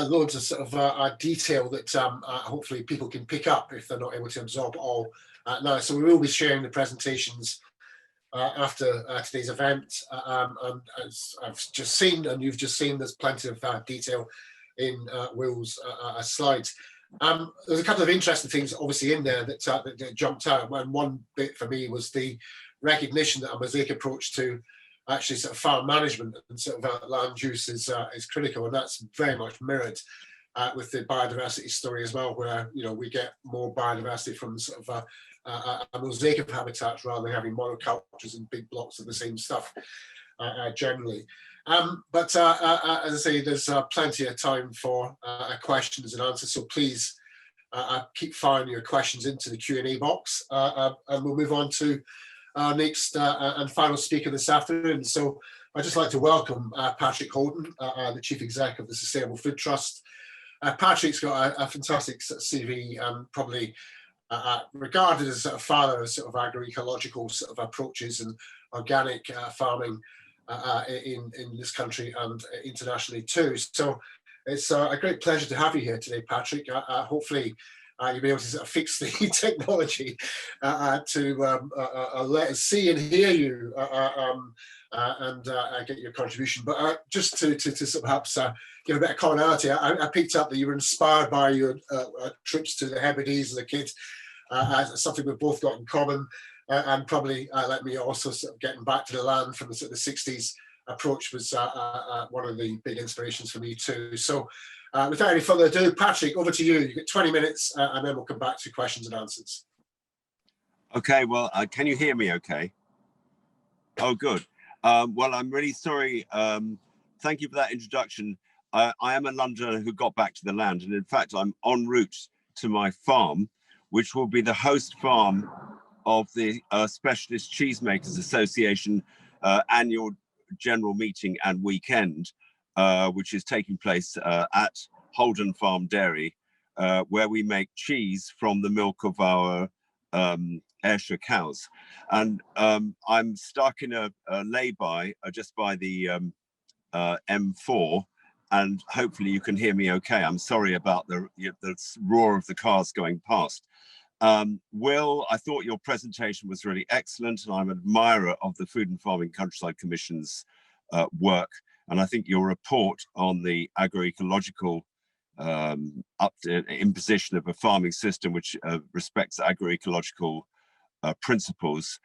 loads of sort of detail that hopefully people can pick up if they're not able to absorb all now. So we will be sharing the presentations after today's event. And as I've just seen, and you've just seen, there's plenty of detail in Will's slides. There's a couple of interesting things obviously in there that jumped out, and one bit for me was the recognition that a mosaic approach to actually sort of farm management and sort of land use is critical, and that's very much mirrored with the biodiversity story as well, where we get more biodiversity from sort of a mosaic of habitats rather than having monocultures and big blocks of the same stuff generally. But as I say, there's plenty of time for questions and answers, so please keep firing your questions into the Q&A box, and we'll move on to our next and final speaker this afternoon. So I'd just like to welcome Patrick Holden, the Chief Exec of the Sustainable Food Trust. Patrick's got a fantastic CV, probably regarded as a father of sort of agroecological sort of approaches and organic farming in this country and internationally too. So it's a great pleasure to have you here today, Patrick. Hopefully you'll be able to sort of fix the technology to let us see and hear you and get your contribution. But just to sort of perhaps give a bit of commonality, I picked up that you were inspired by your trips to the Hebrides as a kid, something we've both got in common, and probably like me also sort of getting back to the land from the sort of the 60s approach was one of the big inspirations for me too. So without any further ado, Patrick, over to you. You get 20 minutes and then we'll come back to questions and answers. Okay, well, can you hear me okay? Oh, good. Well, I'm really sorry. Thank you for that introduction. I am a Londoner who got back to the land, and in fact, I'm en route to my farm, which will be the host farm of the Specialist Cheesemakers Association annual general meeting and weekend, which is taking place at Holden Farm Dairy, where we make cheese from the milk of our Ayrshire cows. And I'm stuck in a lay-by just by the M4, and hopefully you can hear me okay. I'm sorry about the roar of the cars going past. Will, I thought your presentation was really excellent, and I'm an admirer of the Food and Farming Countryside Commission's work. And I think your report on the agroecological imposition of a farming system which respects agroecological principles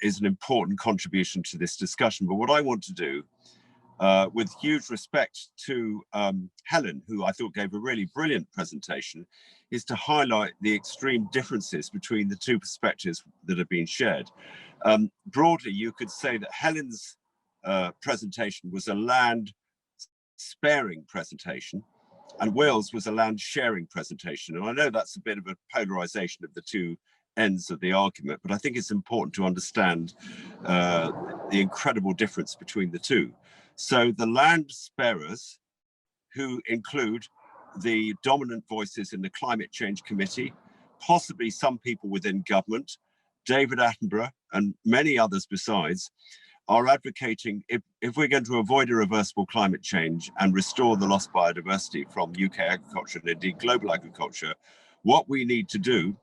is an important contribution to this discussion. But what I want to do, with huge respect to Helen, who I thought gave a really brilliant presentation, is to highlight the extreme differences between the two perspectives that have been shared. Broadly, you could say that Helen's presentation was a land sparing presentation, and Will's was a land sharing presentation. And I know that's a bit of a polarization of the two ends of the argument, but I think it's important to understand the incredible difference between the two. So the land sparers, who include the dominant voices in the Climate Change Committee, possibly some people within government, David Attenborough and many others besides, are advocating if we're going to avoid irreversible climate change and restore the lost biodiversity from UK agriculture and indeed global agriculture, what we need to do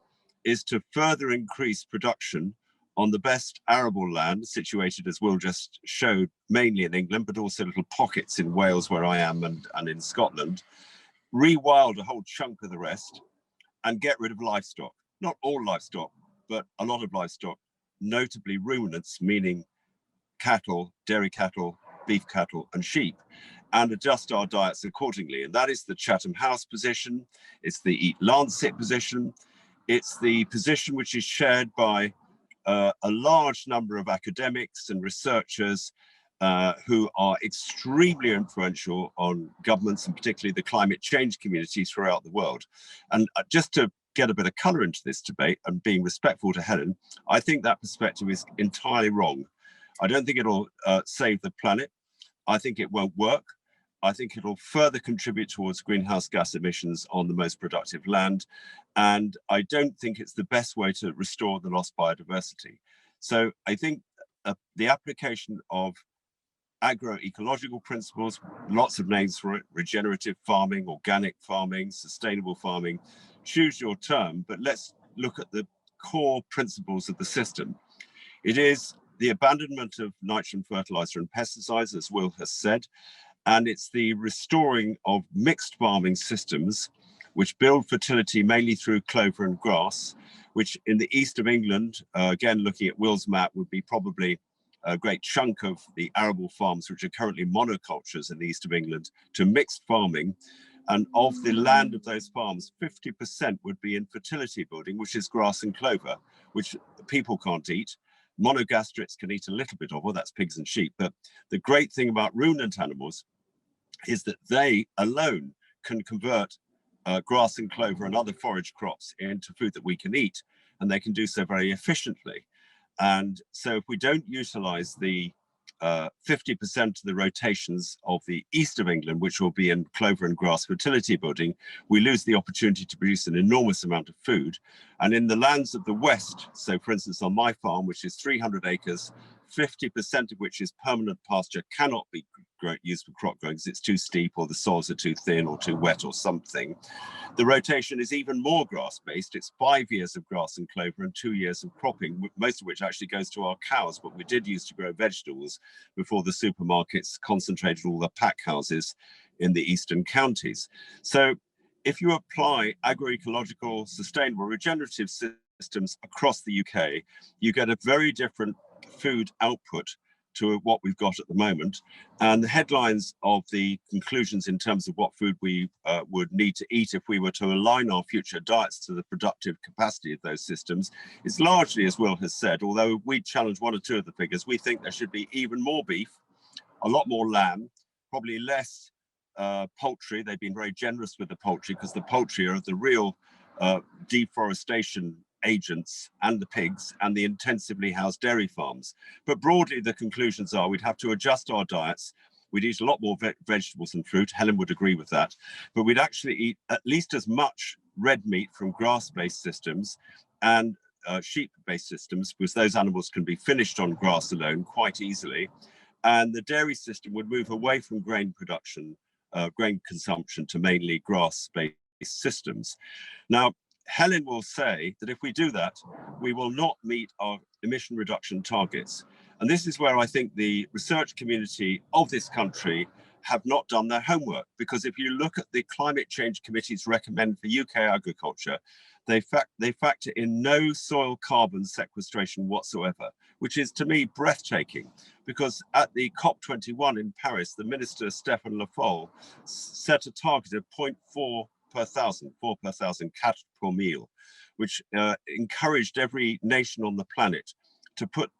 is to further increase production on the best arable land situated, as Will just showed, mainly in England, but also little pockets in Wales where I am and in Scotland, rewild a whole chunk of the rest and get rid of livestock. Not all livestock, but a lot of livestock, notably ruminants, meaning cattle, dairy cattle, beef cattle and sheep, and adjust our diets accordingly. And that is the Chatham House position. It's the Eat Lancet position. It's the position which is shared by a large number of academics and researchers who are extremely influential on governments and particularly the climate change community throughout the world. And just to get a bit of colour into this debate and being respectful to Helen, I think that perspective is entirely wrong. I don't think it'll save the planet. I think it won't work. I think it'll further contribute towards greenhouse gas emissions on the most productive land. And I don't think it's the best way to restore the lost biodiversity. So I think the application of agroecological principles, lots of names for it, regenerative farming, organic farming, sustainable farming, choose your term, but let's look at the core principles of the system. It is the abandonment of nitrogen fertilizer and pesticides, as Will has said, and it's the restoring of mixed farming systems which build fertility mainly through clover and grass, which in the east of England, again, looking at Will's map, would be probably a great chunk of the arable farms, which are currently monocultures in the east of England, to mixed farming. And of the land of those farms, 50% would be in fertility building, which is grass and clover, which people can't eat. Monogastrics can eat a little bit of, well, that's pigs and sheep. But the great thing about ruminant animals is that they alone can convert grass and clover and other forage crops into food that we can eat, and they can do so very efficiently. And so if we don't utilize the 50% of the rotations of the east of England, which will be in clover and grass fertility building, we lose the opportunity to produce an enormous amount of food. And in the lands of the west, so for instance on my farm, which is 300 acres, 50% of which is permanent pasture, cannot be used for crop growing because it's too steep or the soils are too thin or too wet or something. The rotation is even more grass-based. It's 5 years of grass and clover and 2 years of cropping, most of which actually goes to our cows, but we did used to grow vegetables before the supermarkets concentrated all the pack houses in the eastern counties. So if you apply agroecological, sustainable, regenerative systems across the UK, you get a very different food output to what we've got at the moment. And the headlines of the conclusions in terms of what food we would need to eat if we were to align our future diets to the productive capacity of those systems is largely, as Will has said, although we challenge one or two of the figures, we think there should be even more beef, a lot more lamb, probably less poultry. They've been very generous with the poultry because the poultry are the real deforestation agents, and the pigs and the intensively housed dairy farms. But broadly, the conclusions are we'd have to adjust our diets. We'd eat a lot more vegetables and fruit. Helen would agree with that. But we'd actually eat at least as much red meat from grass-based systems and sheep-based systems, because those animals can be finished on grass alone quite easily. And the dairy system would move away from grain production, grain consumption, to mainly grass-based systems. Now, Helen will say that if we do that, we will not meet our emission reduction targets. And this is where I think the research community of this country have not done their homework, because if you look at the climate change committee's recommend for UK agriculture, they factor in no soil carbon sequestration whatsoever, which is to me breathtaking, because at the COP21 in Paris, the minister Stéphane Le Foll set a target of 0.4 per thousand cat per meal, which encouraged every nation on the planet to put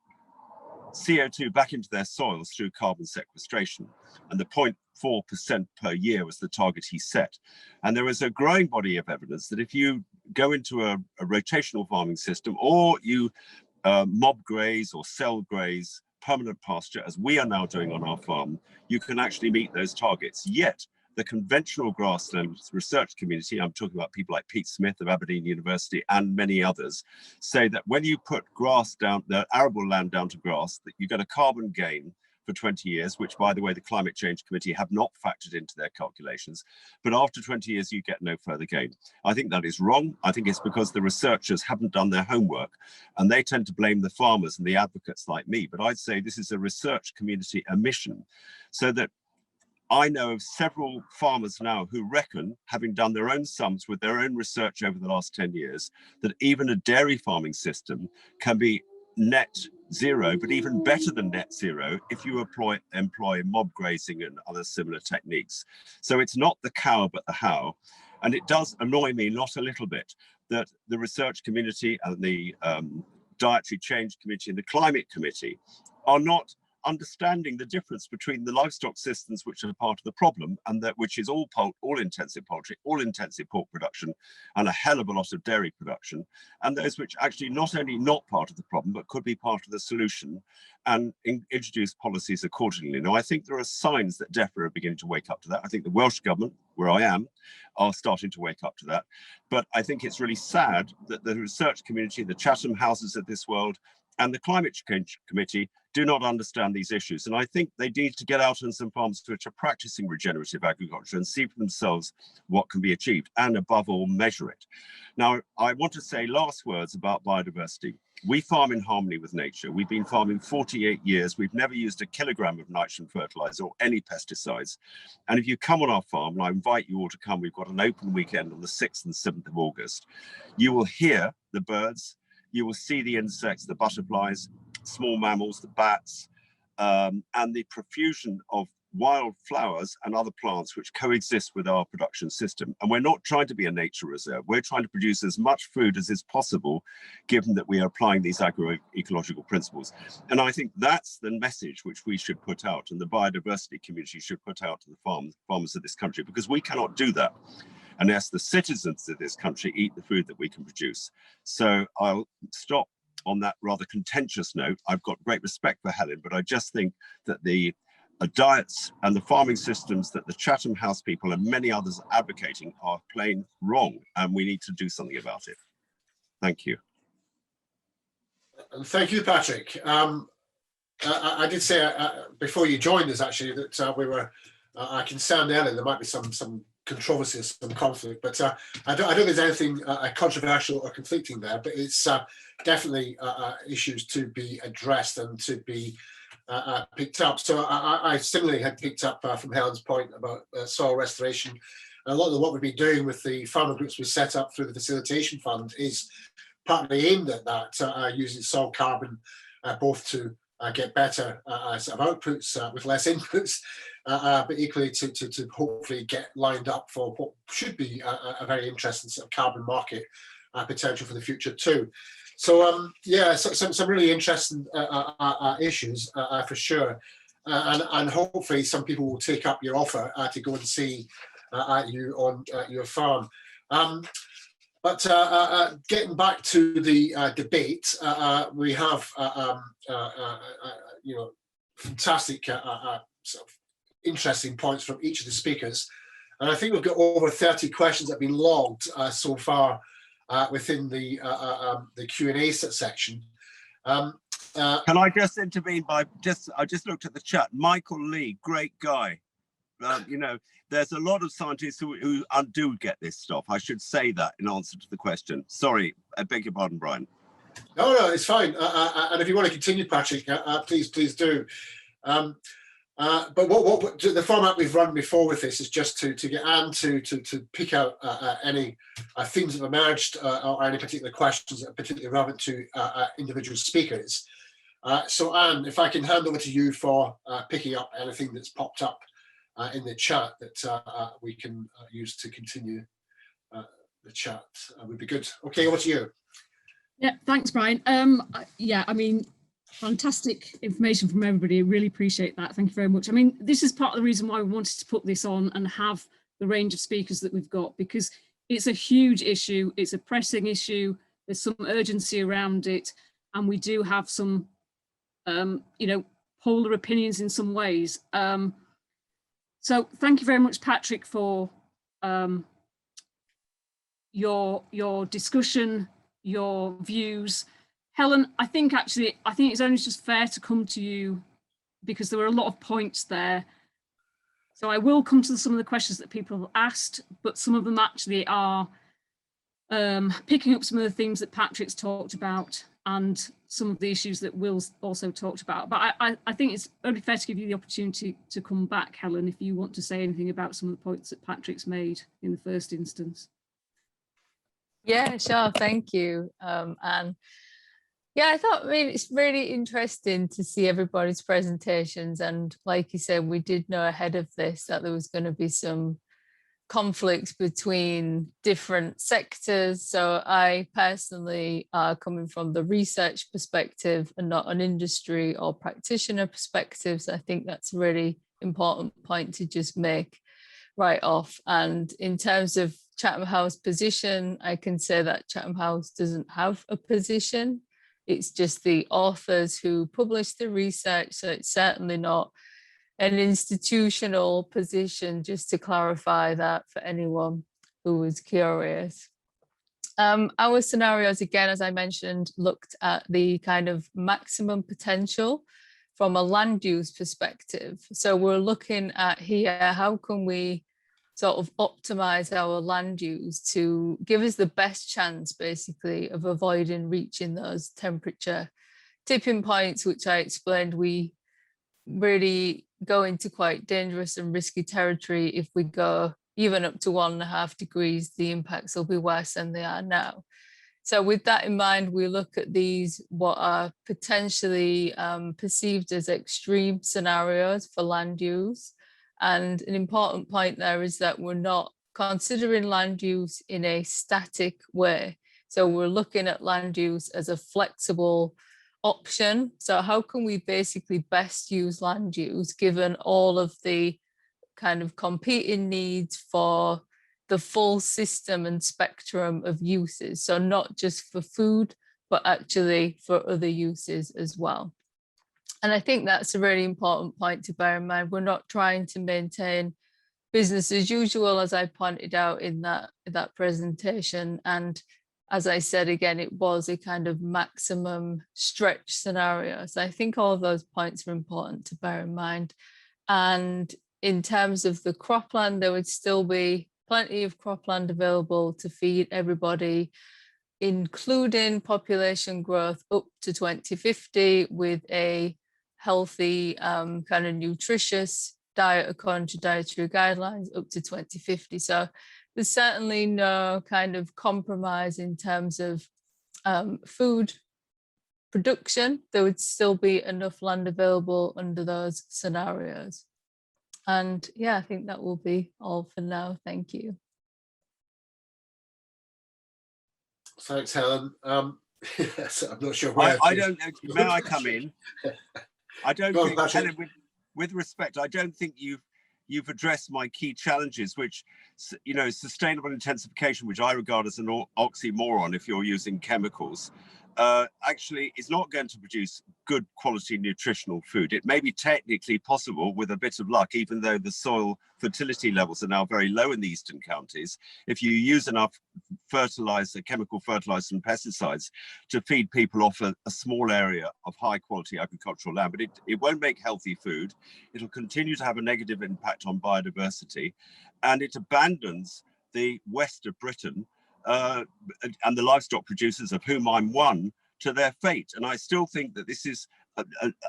CO2 back into their soils through carbon sequestration. And the 0.4% per year was the target he set. And there is a growing body of evidence that if you go into a rotational farming system, or you mob graze or cell graze permanent pasture, as we are now doing on our farm, you can actually meet those targets. Yet the conventional grassland research community, I'm talking about people like Pete Smith of Aberdeen University and many others, say that when you put grass down, the arable land down to grass, that you get a carbon gain for 20 years, which, by the way, the Climate Change Committee have not factored into their calculations. But after 20 years, you get no further gain. I think that is wrong. I think it's because the researchers haven't done their homework, and they tend to blame the farmers and the advocates like me. But I'd say this is a research community omission, so that I know of several farmers now who reckon, having done their own sums with their own research over the last 10 years, that even a dairy farming system can be net zero, but even better than net zero if you employ mob grazing and other similar techniques. So it's not the cow, but the how. And it does annoy me not a little bit that the research community and the dietary change committee and the climate committee are not understanding the difference between the livestock systems which are part of the problem, and that which is all intensive poultry, all intensive pork production, and a hell of a lot of dairy production, and those which actually not only not part of the problem, but could be part of the solution, and introduce policies accordingly. Now, I think there are signs that DEFRA are beginning to wake up to that. I think the Welsh government, where I am, are starting to wake up to that. But I think it's really sad that the research community, the Chatham houses of this world, and the Climate Change Committee do not understand these issues. And I think they need to get out on some farms which are practicing regenerative agriculture and see for themselves what can be achieved, and above all, measure it. Now, I want to say last words about biodiversity. We farm in harmony with nature. We've been farming 48 years. We've never used a kilogram of nitrogen fertilizer or any pesticides. And if you come on our farm, and I invite you all to come, we've got an open weekend on the 6th and 7th of August, you will hear the birds, you will see the insects, the butterflies, small mammals, the bats, and the profusion of wild flowers and other plants which coexist with our production system. And we're not trying to be a nature reserve. We're trying to produce as much food as is possible, given that we are applying these agroecological principles. And I think that's the message which we should put out, and the biodiversity community should put out to the farmers of this country, because we cannot do that unless the citizens of this country eat the food that we can produce. So I'll stop on that rather contentious note. I've got great respect for Helen, but I just think that the diets and the farming systems that the Chatham House people and many others are advocating are plain wrong, and we need to do something about it. Thank you. And thank you, Patrick. I did say before you joined us actually that we were, I can sound early, there might be some controversy, some conflict, but I don't think there's anything controversial or conflicting there, but it's definitely issues to be addressed and to be picked up. So I similarly had picked up from Helen's point about soil restoration. And a lot of what we've been doing with the farmer groups we set up through the Facilitation Fund is partly aimed at that, using soil carbon both to get better sort of outputs with less inputs, but equally to hopefully get lined up for what should be a very interesting sort of carbon market potential for the future too. So yeah, some really interesting issues for sure, and hopefully some people will take up your offer to go and see you on your farm. But getting back to the debate, we have you know, fantastic sort of interesting points from each of the speakers, and I think we've got over 30 questions that have been logged so far within the Q&A section. Can I just intervene by I just looked at the chat. Michael Lee, great guy. You know, there's a lot of scientists who do get this stuff. I should say that in answer to the question. Sorry, I beg your pardon, Brian. No, it's fine. And if you want to continue, Patrick, please do. But what the format we've run before with this is just to get Anne to pick out any themes that have emerged or any particular questions that are particularly relevant to individual speakers. So Anne, if I can hand over to you for picking up anything that's popped up in the chat that we can use to continue the chat, would be good. Okay, over to you. Yeah, thanks, Brian. Yeah, I mean, fantastic information from everybody. Really appreciate that. Thank you very much. I mean, this is part of the reason why we wanted to put this on and have the range of speakers that we've got, because it's a huge issue. It's a pressing issue. There's some urgency around it. And we do have some, you know, polar opinions in some ways. So thank you very much, Patrick, for your discussion, your views. Helen, I think it's only just fair to come to you because there were a lot of points there. So I will come to some of the questions that people have asked, but some of them actually are picking up some of the themes that Patrick's talked about and some of the issues that Will's also talked about. But I think it's only fair to give you the opportunity to come back, Helen, if you want to say anything about some of the points that Patrick's made in the first instance. Yeah, sure. Thank you. And yeah, I thought maybe it's really interesting to see everybody's presentations. And like you said, we did know ahead of this that there was going to be some conflicts between different sectors. So I personally, coming from the research perspective and not an industry or practitioner perspective, so I think that's a really important point to just make right off. And in terms of Chatham House position, I can say that Chatham House doesn't have a position. It's just the authors who publish the research. So it's certainly not an institutional position, just to clarify that for anyone who was curious. Our scenarios, again, as I mentioned, looked at the kind of maximum potential from a land use perspective. So we're looking at here, how can we sort of optimize our land use to give us the best chance, basically, of avoiding reaching those temperature tipping points, which I explained we really go into quite dangerous and risky territory. If we go even up to 1.5 degrees, the impacts will be worse than they are now. So with that in mind, we look at these, what are potentially perceived as extreme scenarios for land use. And an important point there is that we're not considering land use in a static way. So we're looking at land use as a flexible option. So how can we basically best use land use given all of the kind of competing needs for the full system and spectrum of uses? So not just for food, but actually for other uses as well. And I think that's a really important point to bear in mind. We're not trying to maintain business as usual, as I pointed out in that presentation. And as I said, again, it was a kind of maximum stretch scenario. So I think all of those points are important to bear in mind. And in terms of the cropland, there would still be plenty of cropland available to feed everybody, including population growth up to 2050 with a healthy kind of nutritious diet according to dietary guidelines up to 2050. So there's certainly no kind of compromise in terms of food production. There would still be enough land available under those scenarios. And yeah, I think that will be all for now. Thank you. Thanks, Helen. So I'm not sure where I don't know. May I come in? I don't think, Helen, with respect, I don't think you've addressed my key challenges, which, you know, sustainable intensification, which I regard as an oxymoron if you're using chemicals, actually is not going to produce good quality nutritional food. It may be technically possible with a bit of luck, even though the soil fertility levels are now very low in the eastern counties. If you use enough fertilizer, chemical fertilizers and pesticides to feed people off a small area of high quality agricultural land, but it won't make healthy food. It'll continue to have a negative impact on biodiversity, and it abandons the west of Britain and the livestock producers, of whom I'm one, to their fate. And I still think that this is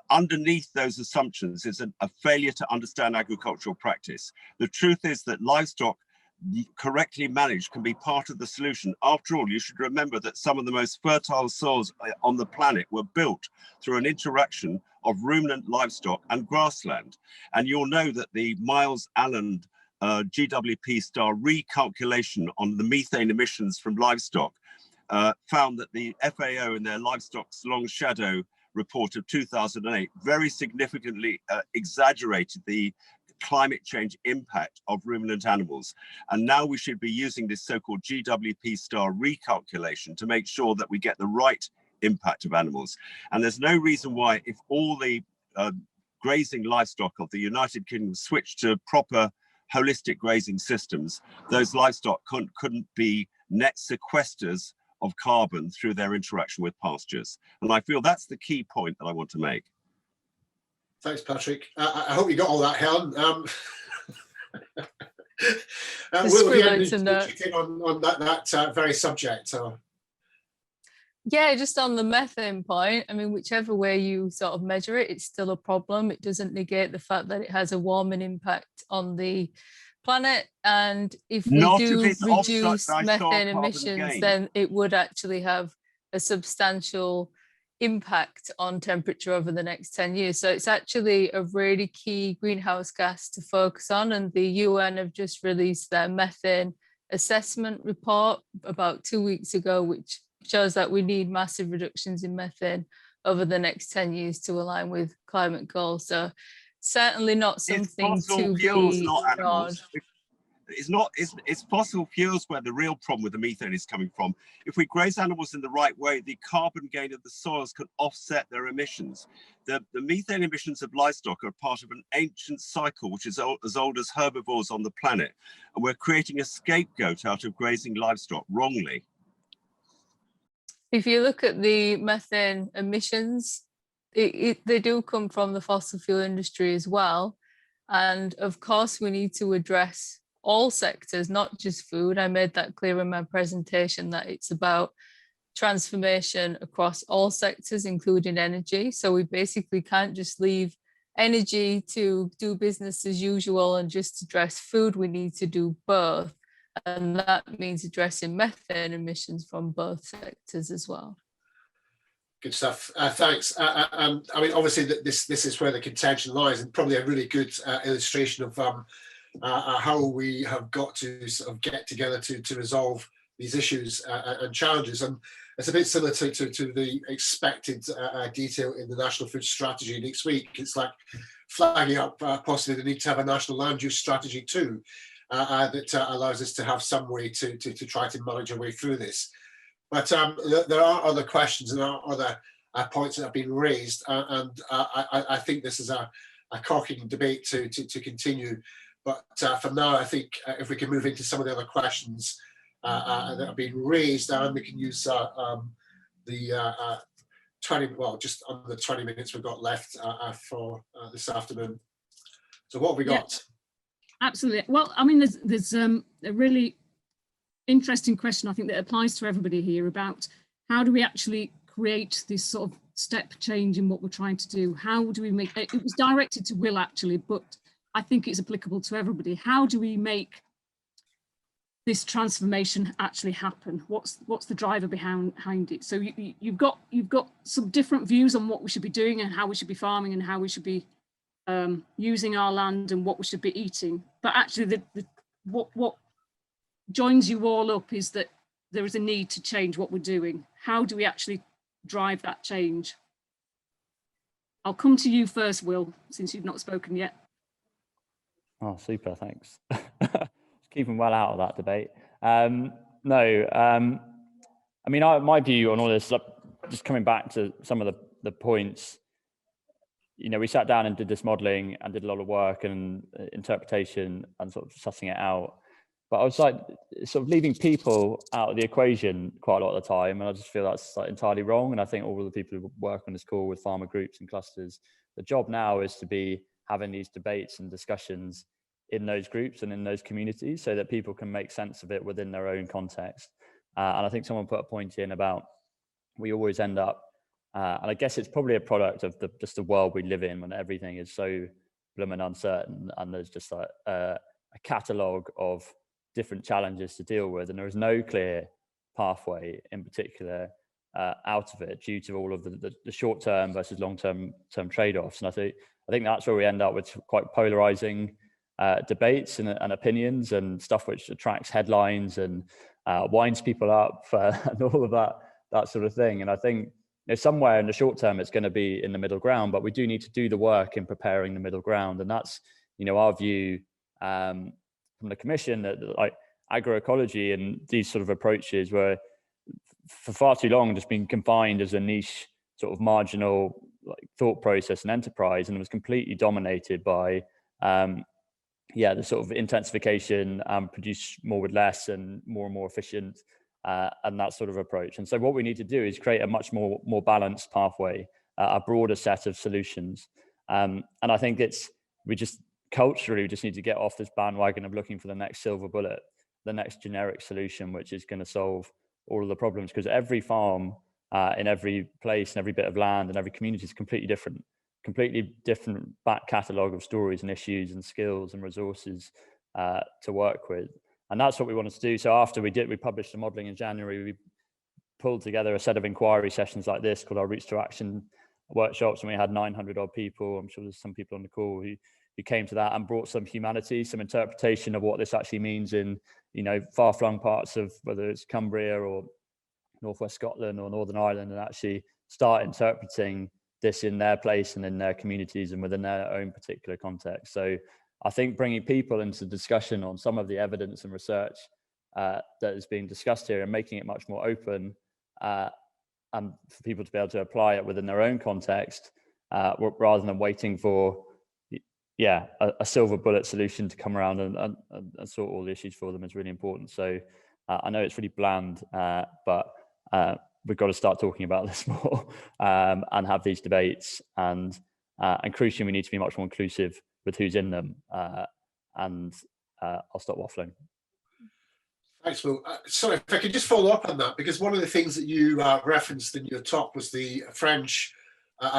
underneath those assumptions is a failure to understand agricultural practice. The truth is that livestock correctly managed can be part of the solution. After all, you should remember that some of the most fertile soils on the planet were built through an interaction of ruminant livestock and grassland. And you'll know that the Miles Allen GWP star recalculation on the methane emissions from livestock found that the FAO in their Livestock's Long Shadow report of 2008 very significantly exaggerated the climate change impact of ruminant animals. And now we should be using this so-called GWP star recalculation to make sure that we get the right impact of animals. And there's no reason why, if all the grazing livestock of the United Kingdom switched to proper holistic grazing systems, those livestock couldn't be net sequesters of carbon through their interaction with pastures. And I feel that's the key point that I want to make. Thanks, Patrick. I hope you got all that, Helen. Will we on that very subject? Yeah, just on the methane point, I mean, whichever way you sort of measure it, it's still a problem. It doesn't negate the fact that it has a warming impact on the planet. And if we do reduce methane emissions, then it would actually have a substantial impact on temperature over the next 10 years. So it's actually a really key greenhouse gas to focus on. And the UN have just released their methane assessment report about 2 weeks ago, which shows that we need massive reductions in methane over the next 10 years to align with climate goals. So certainly not something to be ignored. It's fossil fuels where the real problem with the methane is coming from. If we graze animals in the right way, the carbon gain of the soils can offset their emissions. The methane emissions of livestock are part of an ancient cycle, which is as old as herbivores on the planet. And we're creating a scapegoat out of grazing livestock wrongly. If you look at the methane emissions, they do come from the fossil fuel industry as well. And of course, we need to address all sectors, not just food. I made that clear in my presentation that it's about transformation across all sectors, including energy. So we basically can't just leave energy to do business as usual and just address food. We need to do both. And that means addressing methane emissions from both sectors as well. Good stuff. Thanks. I mean, obviously, this is where the contention lies, and probably a really good illustration of how we have got to sort of get together to resolve these issues and challenges. And it's a bit similar to the expected detail in the National Food Strategy next week. It's like flagging up possibly the need to have a national land use strategy too, that allows us to have some way to try to manage our way through this. But there are other questions and there are other points that have been raised, and I think this is a corking debate to continue. But for now, I think if we can move into some of the other questions that have been raised, and we can use the 20, just under the 20 minutes we've got left for this afternoon. So what have we got? Yeah, absolutely. Well, I mean, there's a really interesting question, I think, that applies to everybody here about how do we actually create this sort of step change in what we're trying to do? How do we make it? It was directed to Will, actually, but I think it's applicable to everybody. How do we make this transformation actually happen? What's the driver behind it? So you've got some different views on what we should be doing and how we should be farming and how we should be using our land and what we should be eating. But actually, what joins you all up is that there is a need to change what we're doing. How do we actually drive that change? I'll come to you first, Will, since you've not spoken yet. Oh, super, thanks. Keeping well out of that debate. I mean, my view on all this, just coming back to some of the points, you know, we sat down and did this modelling and did a lot of work and interpretation and sort of sussing it out. But I was like, sort of leaving people out of the equation quite a lot of the time, and I just feel that's like entirely wrong. And I think all of the people who work on this call with farmer groups and clusters, the job now is to be having these debates and discussions in those groups and in those communities so that people can make sense of it within their own context. And I think someone put a point in about we always end up, and I guess it's probably a product of just the world we live in when everything is so blooming uncertain and there's just like a catalogue of different challenges to deal with, and there is no clear pathway in particular out of it due to all of the short-term versus long-term trade-offs. And I think that's where we end up with quite polarizing debates and opinions and stuff which attracts headlines and winds people up and all of that sort of thing. And I think, you know, somewhere in the short term it's going to be in the middle ground, but we do need to do the work in preparing the middle ground. And that's, you know, our view from the Commission, that like agroecology and these sort of approaches were for far too long just been confined as a niche sort of marginal like thought process and enterprise, and it was completely dominated by the sort of intensification, produce more with less and more efficient, and that sort of approach. And so what we need to do is create a much more balanced pathway, a broader set of solutions. And I think we just need to get off this bandwagon of looking for the next silver bullet, the next generic solution, which is going to solve all of the problems, because every farm in every place and every bit of land and every community is completely different back catalogue of stories and issues and skills and resources to work with. And that's what we wanted to do. So after we published the modelling in January, we pulled together a set of inquiry sessions like this called our Roots to Action workshops, and we had 900 odd people. I'm sure there's some people on the call who came to that and brought some humanity, some interpretation of what this actually means in, you know, far-flung parts of whether it's Cumbria or Northwest Scotland or Northern Ireland, and actually start interpreting this in their place and in their communities and within their own particular context. So I think bringing people into discussion on some of the evidence and research that is being discussed here and making it much more open and for people to be able to apply it within their own context rather than waiting for a silver bullet solution to come around and sort all the issues for them is really important. So I know it's really bland, but we've got to start talking about this more and have these debates. And crucially, we need to be much more inclusive with who's in them. I'll stop waffling. Thanks, Will. Sorry, if I could just follow up on that, because one of the things that you referenced in your talk was the French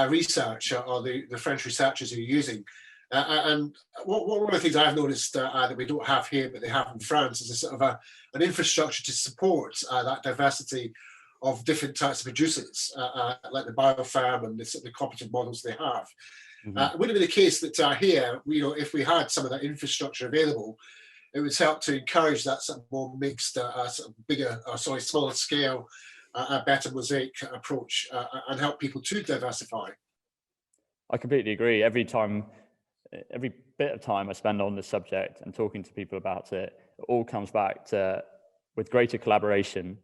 research, or the French researchers who are using. And one of the things I've noticed that we don't have here, but they have in France, is a sort of an infrastructure to support that diversity of different types of producers, like the biofarm and the cooperative models they have. Mm-hmm. Would it be the case that here, if we had some of that infrastructure available, it would help to encourage that sort of more mixed, sort of bigger, smaller scale, better mosaic approach, and help people to diversify? I completely agree. Every bit of time I spend on this subject and talking to people about it, it all comes back to, with greater collaboration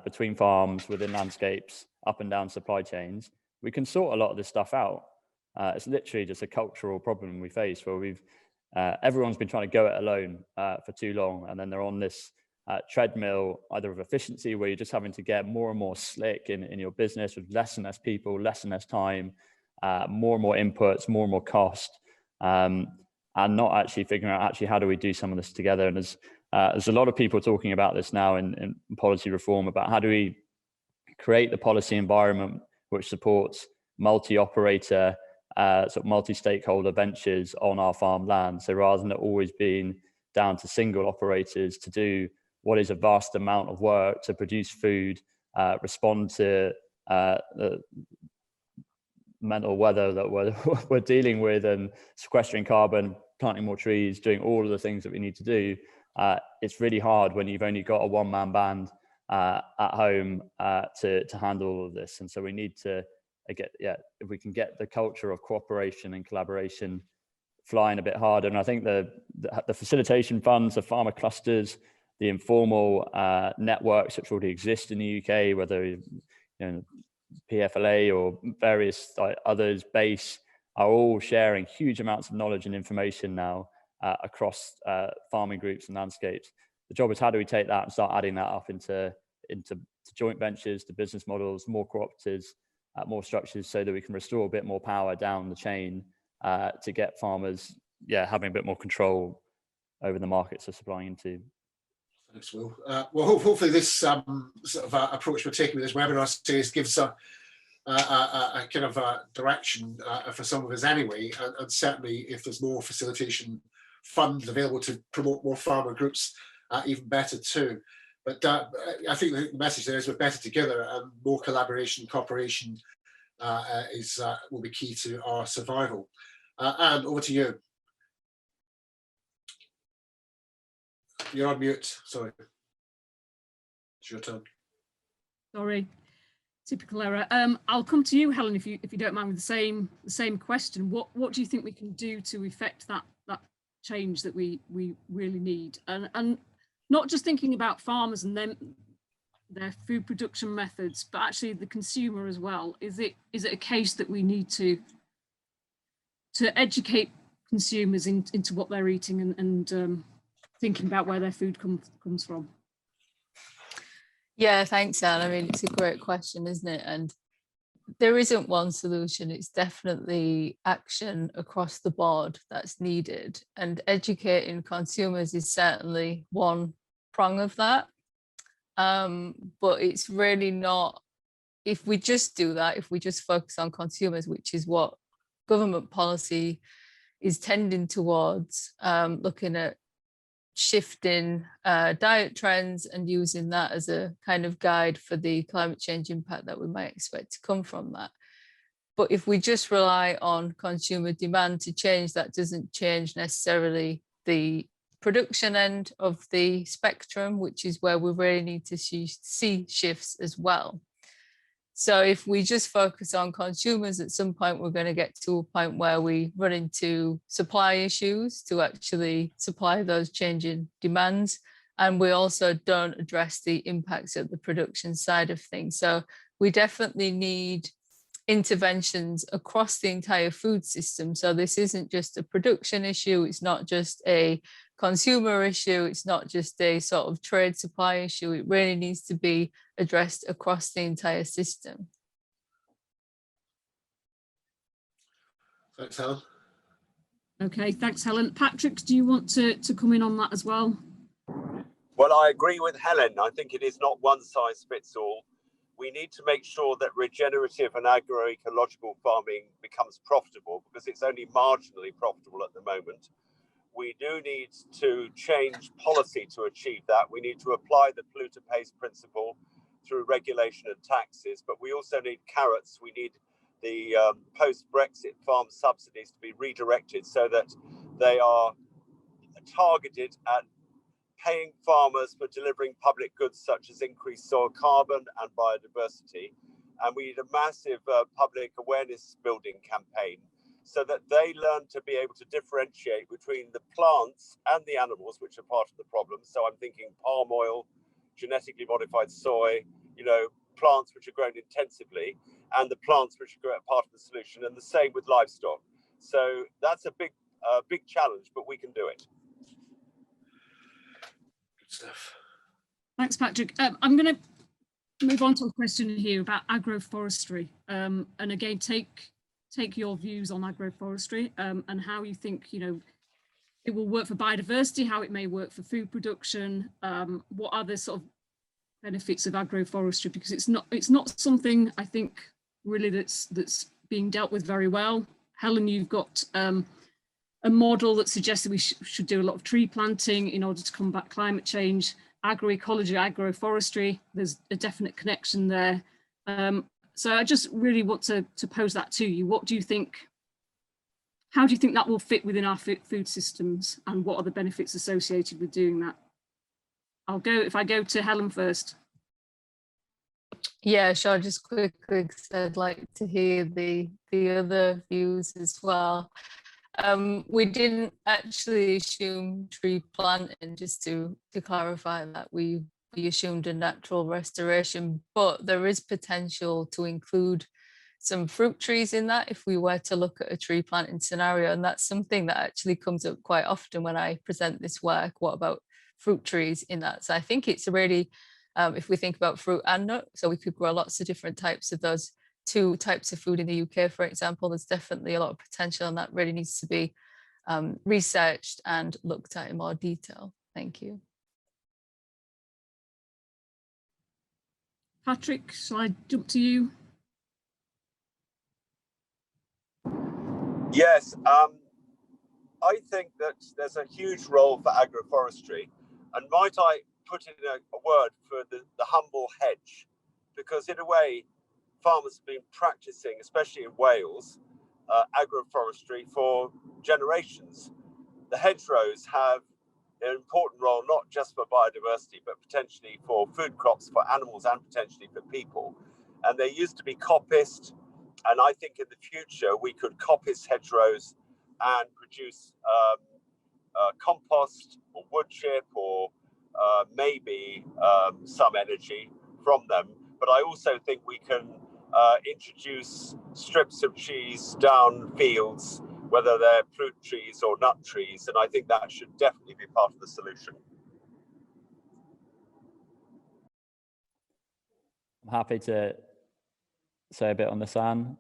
between farms, within landscapes, up and down supply chains, we can sort a lot of this stuff out. It's literally just a cultural problem we face, where everyone's been trying to go it alone for too long, and then they're on this treadmill either of efficiency, where you're just having to get more and more slick in your business with less and less people, less and less time, more and more inputs, more and more cost, and not actually figuring out how do we do some of this together. And there's a lot of people talking about this now in policy reform, about how do we create the policy environment which supports multi-operator, sort of multi-stakeholder ventures on our farmland. So rather than it always being down to single operators to do what is a vast amount of work to produce food, respond to the mental weather that we're dealing with, and sequestering carbon, planting more trees, doing all of the things that we need to do, it's really hard when you've only got a one-man band at home to handle all of this. And so we need to if we can get the culture of cooperation and collaboration flying a bit harder. And I think the facilitation funds, the farmer clusters, the informal networks which already exist in the UK, whether PFLA or various others, BASE, are all sharing huge amounts of knowledge and information now across farming groups and landscapes. The job is, how do we take that and start adding that up into joint ventures, to business models, more cooperatives, more structures, so that we can restore a bit more power down the chain to get farmers having a bit more control over the markets they're supplying into. Thanks, Will. Well, hopefully this sort of approach we're taking with this webinar series gives a kind of a direction for some of us anyway, and certainly if there's more facilitation funds available to promote more farmer groups, even better too. But I think the message there is we're better together, and more collaboration, cooperation will be key to our survival. And over to you. You're on mute. Sorry. It's your turn. Sorry, typical error. I'll come to you, Helen, if you don't mind, with the same question. What do you think we can do to effect that change that we really need? And not just thinking about farmers and their food production methods, but actually the consumer as well. Is it a case that we need to educate consumers into what they're eating and thinking about where their food comes from? Yeah, thanks, Anne. I mean, it's a great question, isn't it? And there isn't one solution. It's definitely action across the board that's needed. And educating consumers is certainly one prong of that. But it's really not, if we just do that, if we just focus on consumers, which is what government policy is tending towards, looking at shifting diet trends and using that as a kind of guide for the climate change impact that we might expect to come from that. But if we just rely on consumer demand to change, that doesn't change necessarily the production end of the spectrum, which is where we really need to see shifts as well. So if we just focus on consumers, at some point we're going to get to a point where we run into supply issues to actually supply those changing demands. And we also don't address the impacts of the production side of things. So we definitely need interventions across the entire food system. So this isn't just a production issue, it's not just a consumer issue, it's not just a sort of trade supply issue, it really needs to be addressed across the entire system. Thanks, Helen. Okay, thanks, Helen. Patrick, do you want to come in on that as well? Well, I agree with Helen. I think it is not one size fits all. We need to make sure that regenerative and agroecological farming becomes profitable, because it's only marginally profitable at the moment. We do need to change policy to achieve that. We need to apply the polluter pays principle through regulation and taxes, but we also need carrots. We need the post-Brexit farm subsidies to be redirected so that they are targeted at paying farmers for delivering public goods such as increased soil carbon and biodiversity. And we need a massive public awareness building campaign so that they learn to be able to differentiate between the plants and the animals, which are part of the problem. So I'm thinking palm oil, genetically modified soy, plants which are grown intensively, and the plants which are part of the solution, and the same with livestock. So that's a big challenge, but we can do it. Stuff. Thanks, Patrick. I'm going to move on to a question here about agroforestry, and again take your views on agroforestry and how you think it will work for biodiversity, how it may work for food production. What are the sort of benefits of agroforestry? Because it's not something I think really that's being dealt with very well. Helen, you've got a model that suggests that we should do a lot of tree planting in order to combat climate change. Agroecology, agroforestry, there's a definite connection there. So I just really want to pose that to you. What do you think? How do you think that will fit within our food systems, and what are the benefits associated with doing that? If I go to Helen first. Yeah, sure. Just quickly, because I'd like to hear the other views as well. We didn't actually assume tree planting, just to clarify that. We assumed a natural restoration, but there is potential to include some fruit trees in that if we were to look at a tree planting scenario. And that's something that actually comes up quite often when I present this work. What about fruit trees in that? So I think it's really, if we think about fruit and nut, so we could grow lots of different types of those two types of food in the UK, for example. There's definitely a lot of potential, and that really needs to be researched and looked at in more detail. Thank you. Patrick, shall I jump to you? Yes, I think that there's a huge role for agroforestry, and might I put in a word for the humble hedge, because in a way, farmers have been practicing, especially in Wales, agroforestry for generations. The hedgerows have an important role, not just for biodiversity, but potentially for food crops, for animals, and potentially for people. And they used to be coppiced, and I think in the future we could coppice hedgerows and produce compost or wood chip, or maybe some energy from them. But I also think we can introduce strips of cheese down fields, whether they're fruit trees or nut trees, and I think that should definitely be part of the solution. I'm happy to say a bit on this, Anne.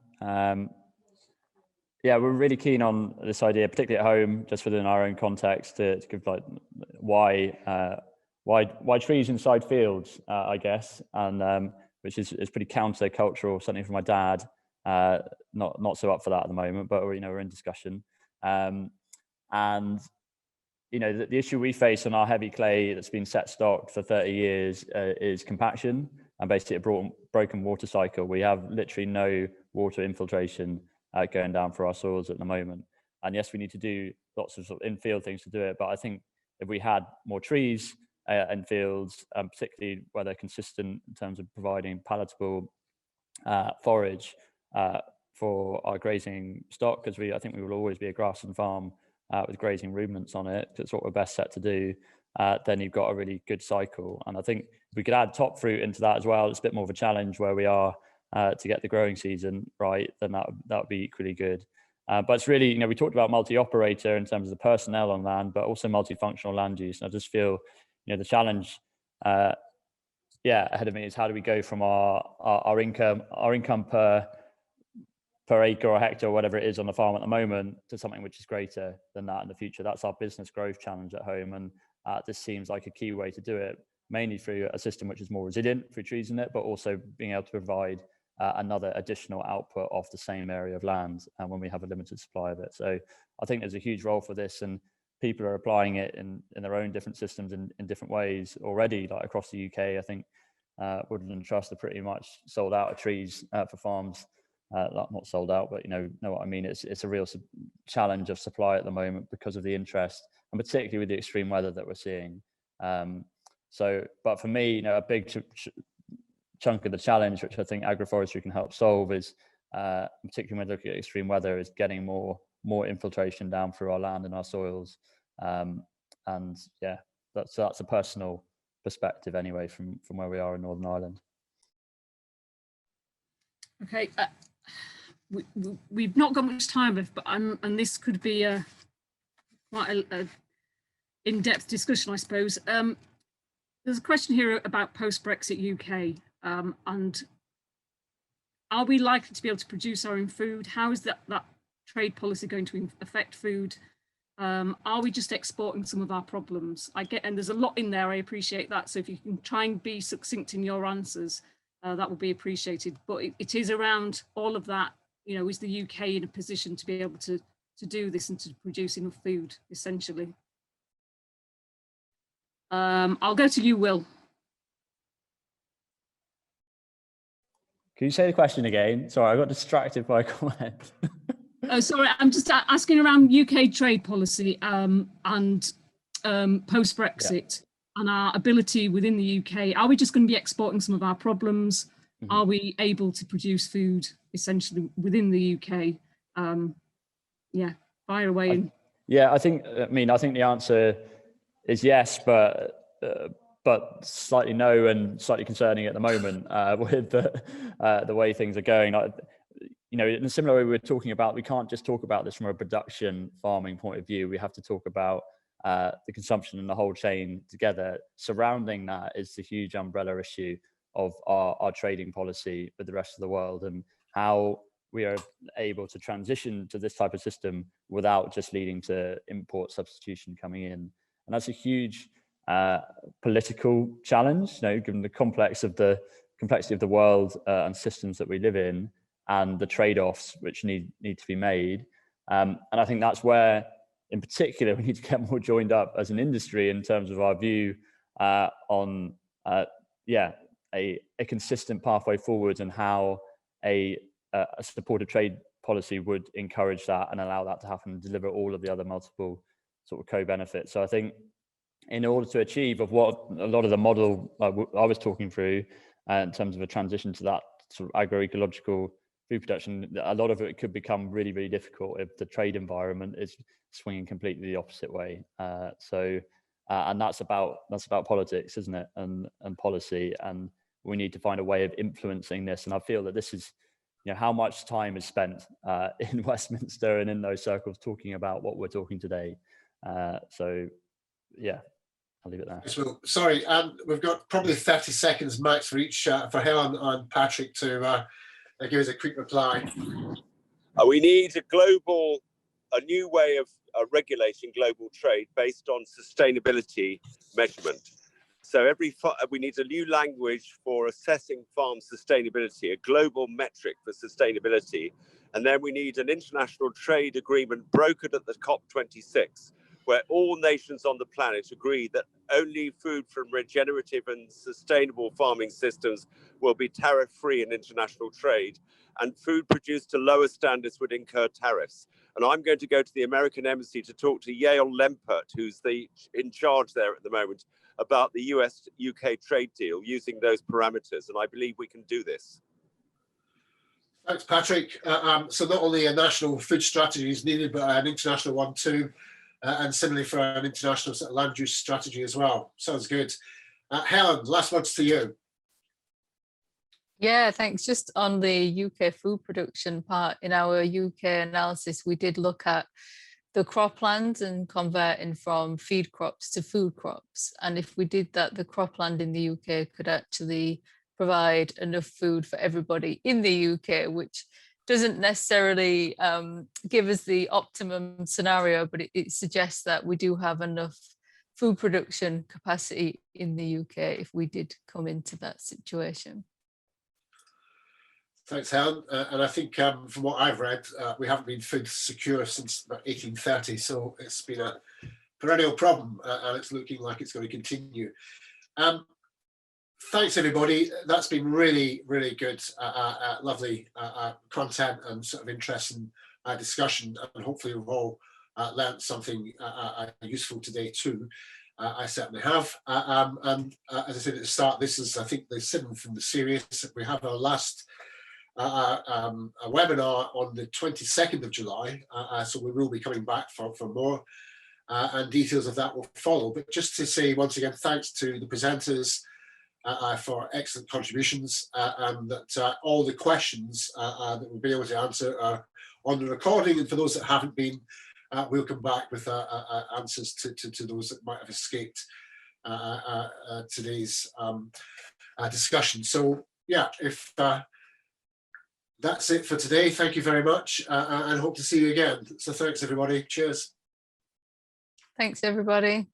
Yeah, we're really keen on this idea, particularly at home, just within our own context, to give like why trees inside fields, I guess, and which is pretty counter-cultural, certainly for my dad. Not so up for that at the moment, but we're in discussion. And the issue we face on our heavy clay that's been set stock for 30 years is compaction, and basically a broken water cycle. We have literally no water infiltration going down for our soils at the moment. And yes, we need to do lots of in-field things to do it, but I think if we had more trees in fields, particularly where they're consistent in terms of providing palatable forage for our grazing stock, because I think we will always be a grassland farm with grazing ruminants on it, that's what we're best set to do, then you've got a really good cycle. And I think if we could add top fruit into that as well, it's a bit more of a challenge where we are to get the growing season right, then that would be equally good. But it's really, you know, we talked about multi-operator in terms of the personnel on land, but also multifunctional land use. And I just feel, you know, the challenge, ahead of me is how do we go from our income per acre or hectare or whatever it is on the farm at the moment to something which is greater than that in the future. That's our business growth challenge at home, and this seems like a key way to do it, mainly through a system which is more resilient through trees in it, but also being able to provide another additional output off the same area of land when we have a limited supply of it. So I think there's a huge role for this, and people are applying it in their own different systems in different ways already, like across the UK. I think Woodland Trust are pretty much sold out of trees for farms. Not sold out, but you know what I mean. It's a real challenge of supply at the moment because of the interest, and particularly with the extreme weather that we're seeing. But for me, you know, a big chunk of the challenge, which I think agroforestry can help solve, is particularly when looking at extreme weather, is getting more infiltration down through our land and our soils. And yeah, that's a personal perspective anyway from where we are in Northern Ireland. Okay. We've not got much time left, but and this could be quite a in-depth discussion, I suppose. There's a question here about post-Brexit UK, and are we likely to be able to produce our own food? How is that trade policy going to affect food? Are we just exporting some of our problems? And there's a lot in there, I appreciate that. So if you can try and be succinct in your answers, that would be appreciated. But it is around all of that. You know, is the UK in a position to be able to do this and to produce enough food, essentially? I'll go to you, Will. Can you say the question again? Sorry, I got distracted by a comment. Oh, sorry, I'm just asking around UK trade policy and post-Brexit and our ability within the UK. Are we just going to be exporting some of our problems? Mm-hmm. Are we able to produce food essentially within the UK? Fire away. I think the answer is yes, but slightly no, and slightly concerning at the moment with the way things are going. You know, in a similar way we were talking about, we can't just talk about this from a production farming point of view. We have to talk about the consumption and the whole chain together. Surrounding that is the huge umbrella issue of our trading policy with the rest of the world, and how we are able to transition to this type of system without just leading to import substitution coming in. And that's a huge political challenge, you know, given the complexity of the world and systems that we live in, and the trade-offs which need to be made. And I think that's where, in particular, we need to get more joined up as an industry in terms of our view on a consistent pathway forward, and how a supported trade policy would encourage that and allow that to happen and deliver all of the other multiple sort of co-benefits. So I think in order to achieve of what a lot of the model I was talking through in terms of a transition to that sort of agroecological food production, a lot of it could become really, really difficult if the trade environment is swinging completely the opposite way. And that's about politics, isn't it? And policy, and we need to find a way of influencing this. And I feel that this is, you know, how much time is spent in Westminster and in those circles talking about what we're talking today. So yeah, I'll leave it there. Yes, well, sorry, we've got probably 30 seconds max for each for Helen and Patrick to give us a quick reply. We need a new way of regulating global trade based on sustainability measurement. So we need a new language for assessing farm sustainability, a global metric for sustainability. And then we need an international trade agreement brokered at the COP26, where all nations on the planet agree that only food from regenerative and sustainable farming systems will be tariff-free in international trade, and food produced to lower standards would incur tariffs. And I'm going to go to the American Embassy to talk to Yael Lempert, who's in charge there at the moment, about the US-UK trade deal using those parameters. And I believe we can do this. Thanks, Patrick. So not only a national food strategy is needed, but an international one too. And similarly for an international land use strategy as well. Sounds good. Helen, last words to you. Yeah, thanks. Just on the UK food production part, in our UK analysis, we did look at the croplands and converting from feed crops to food crops. And if we did that, the cropland in the UK could actually provide enough food for everybody in the UK, which doesn't necessarily give us the optimum scenario, but it suggests that we do have enough food production capacity in the UK if we did come into that situation. Thanks, Helen. And I think from what I've read, we haven't been food secure since about 1830, so it's been a perennial problem, and it's looking like it's going to continue. Thanks, everybody. That's been really, really good, lovely content and sort of interesting discussion, and hopefully we've all learned something useful today too. I certainly have. And as I said at the start, this is, I think, the 7th in the series. We have our last a webinar on the 22nd of July, so we will be coming back for more, and details of that will follow. But just to say once again, thanks to the presenters for excellent contributions, and that all the questions that we'll be able to answer are on the recording, and for those that haven't been, we'll come back with answers to those that might have escaped today's discussion. So yeah, if that's it for today. Thank you very much, and hope to see you again. So thanks, everybody. Cheers. Thanks, everybody.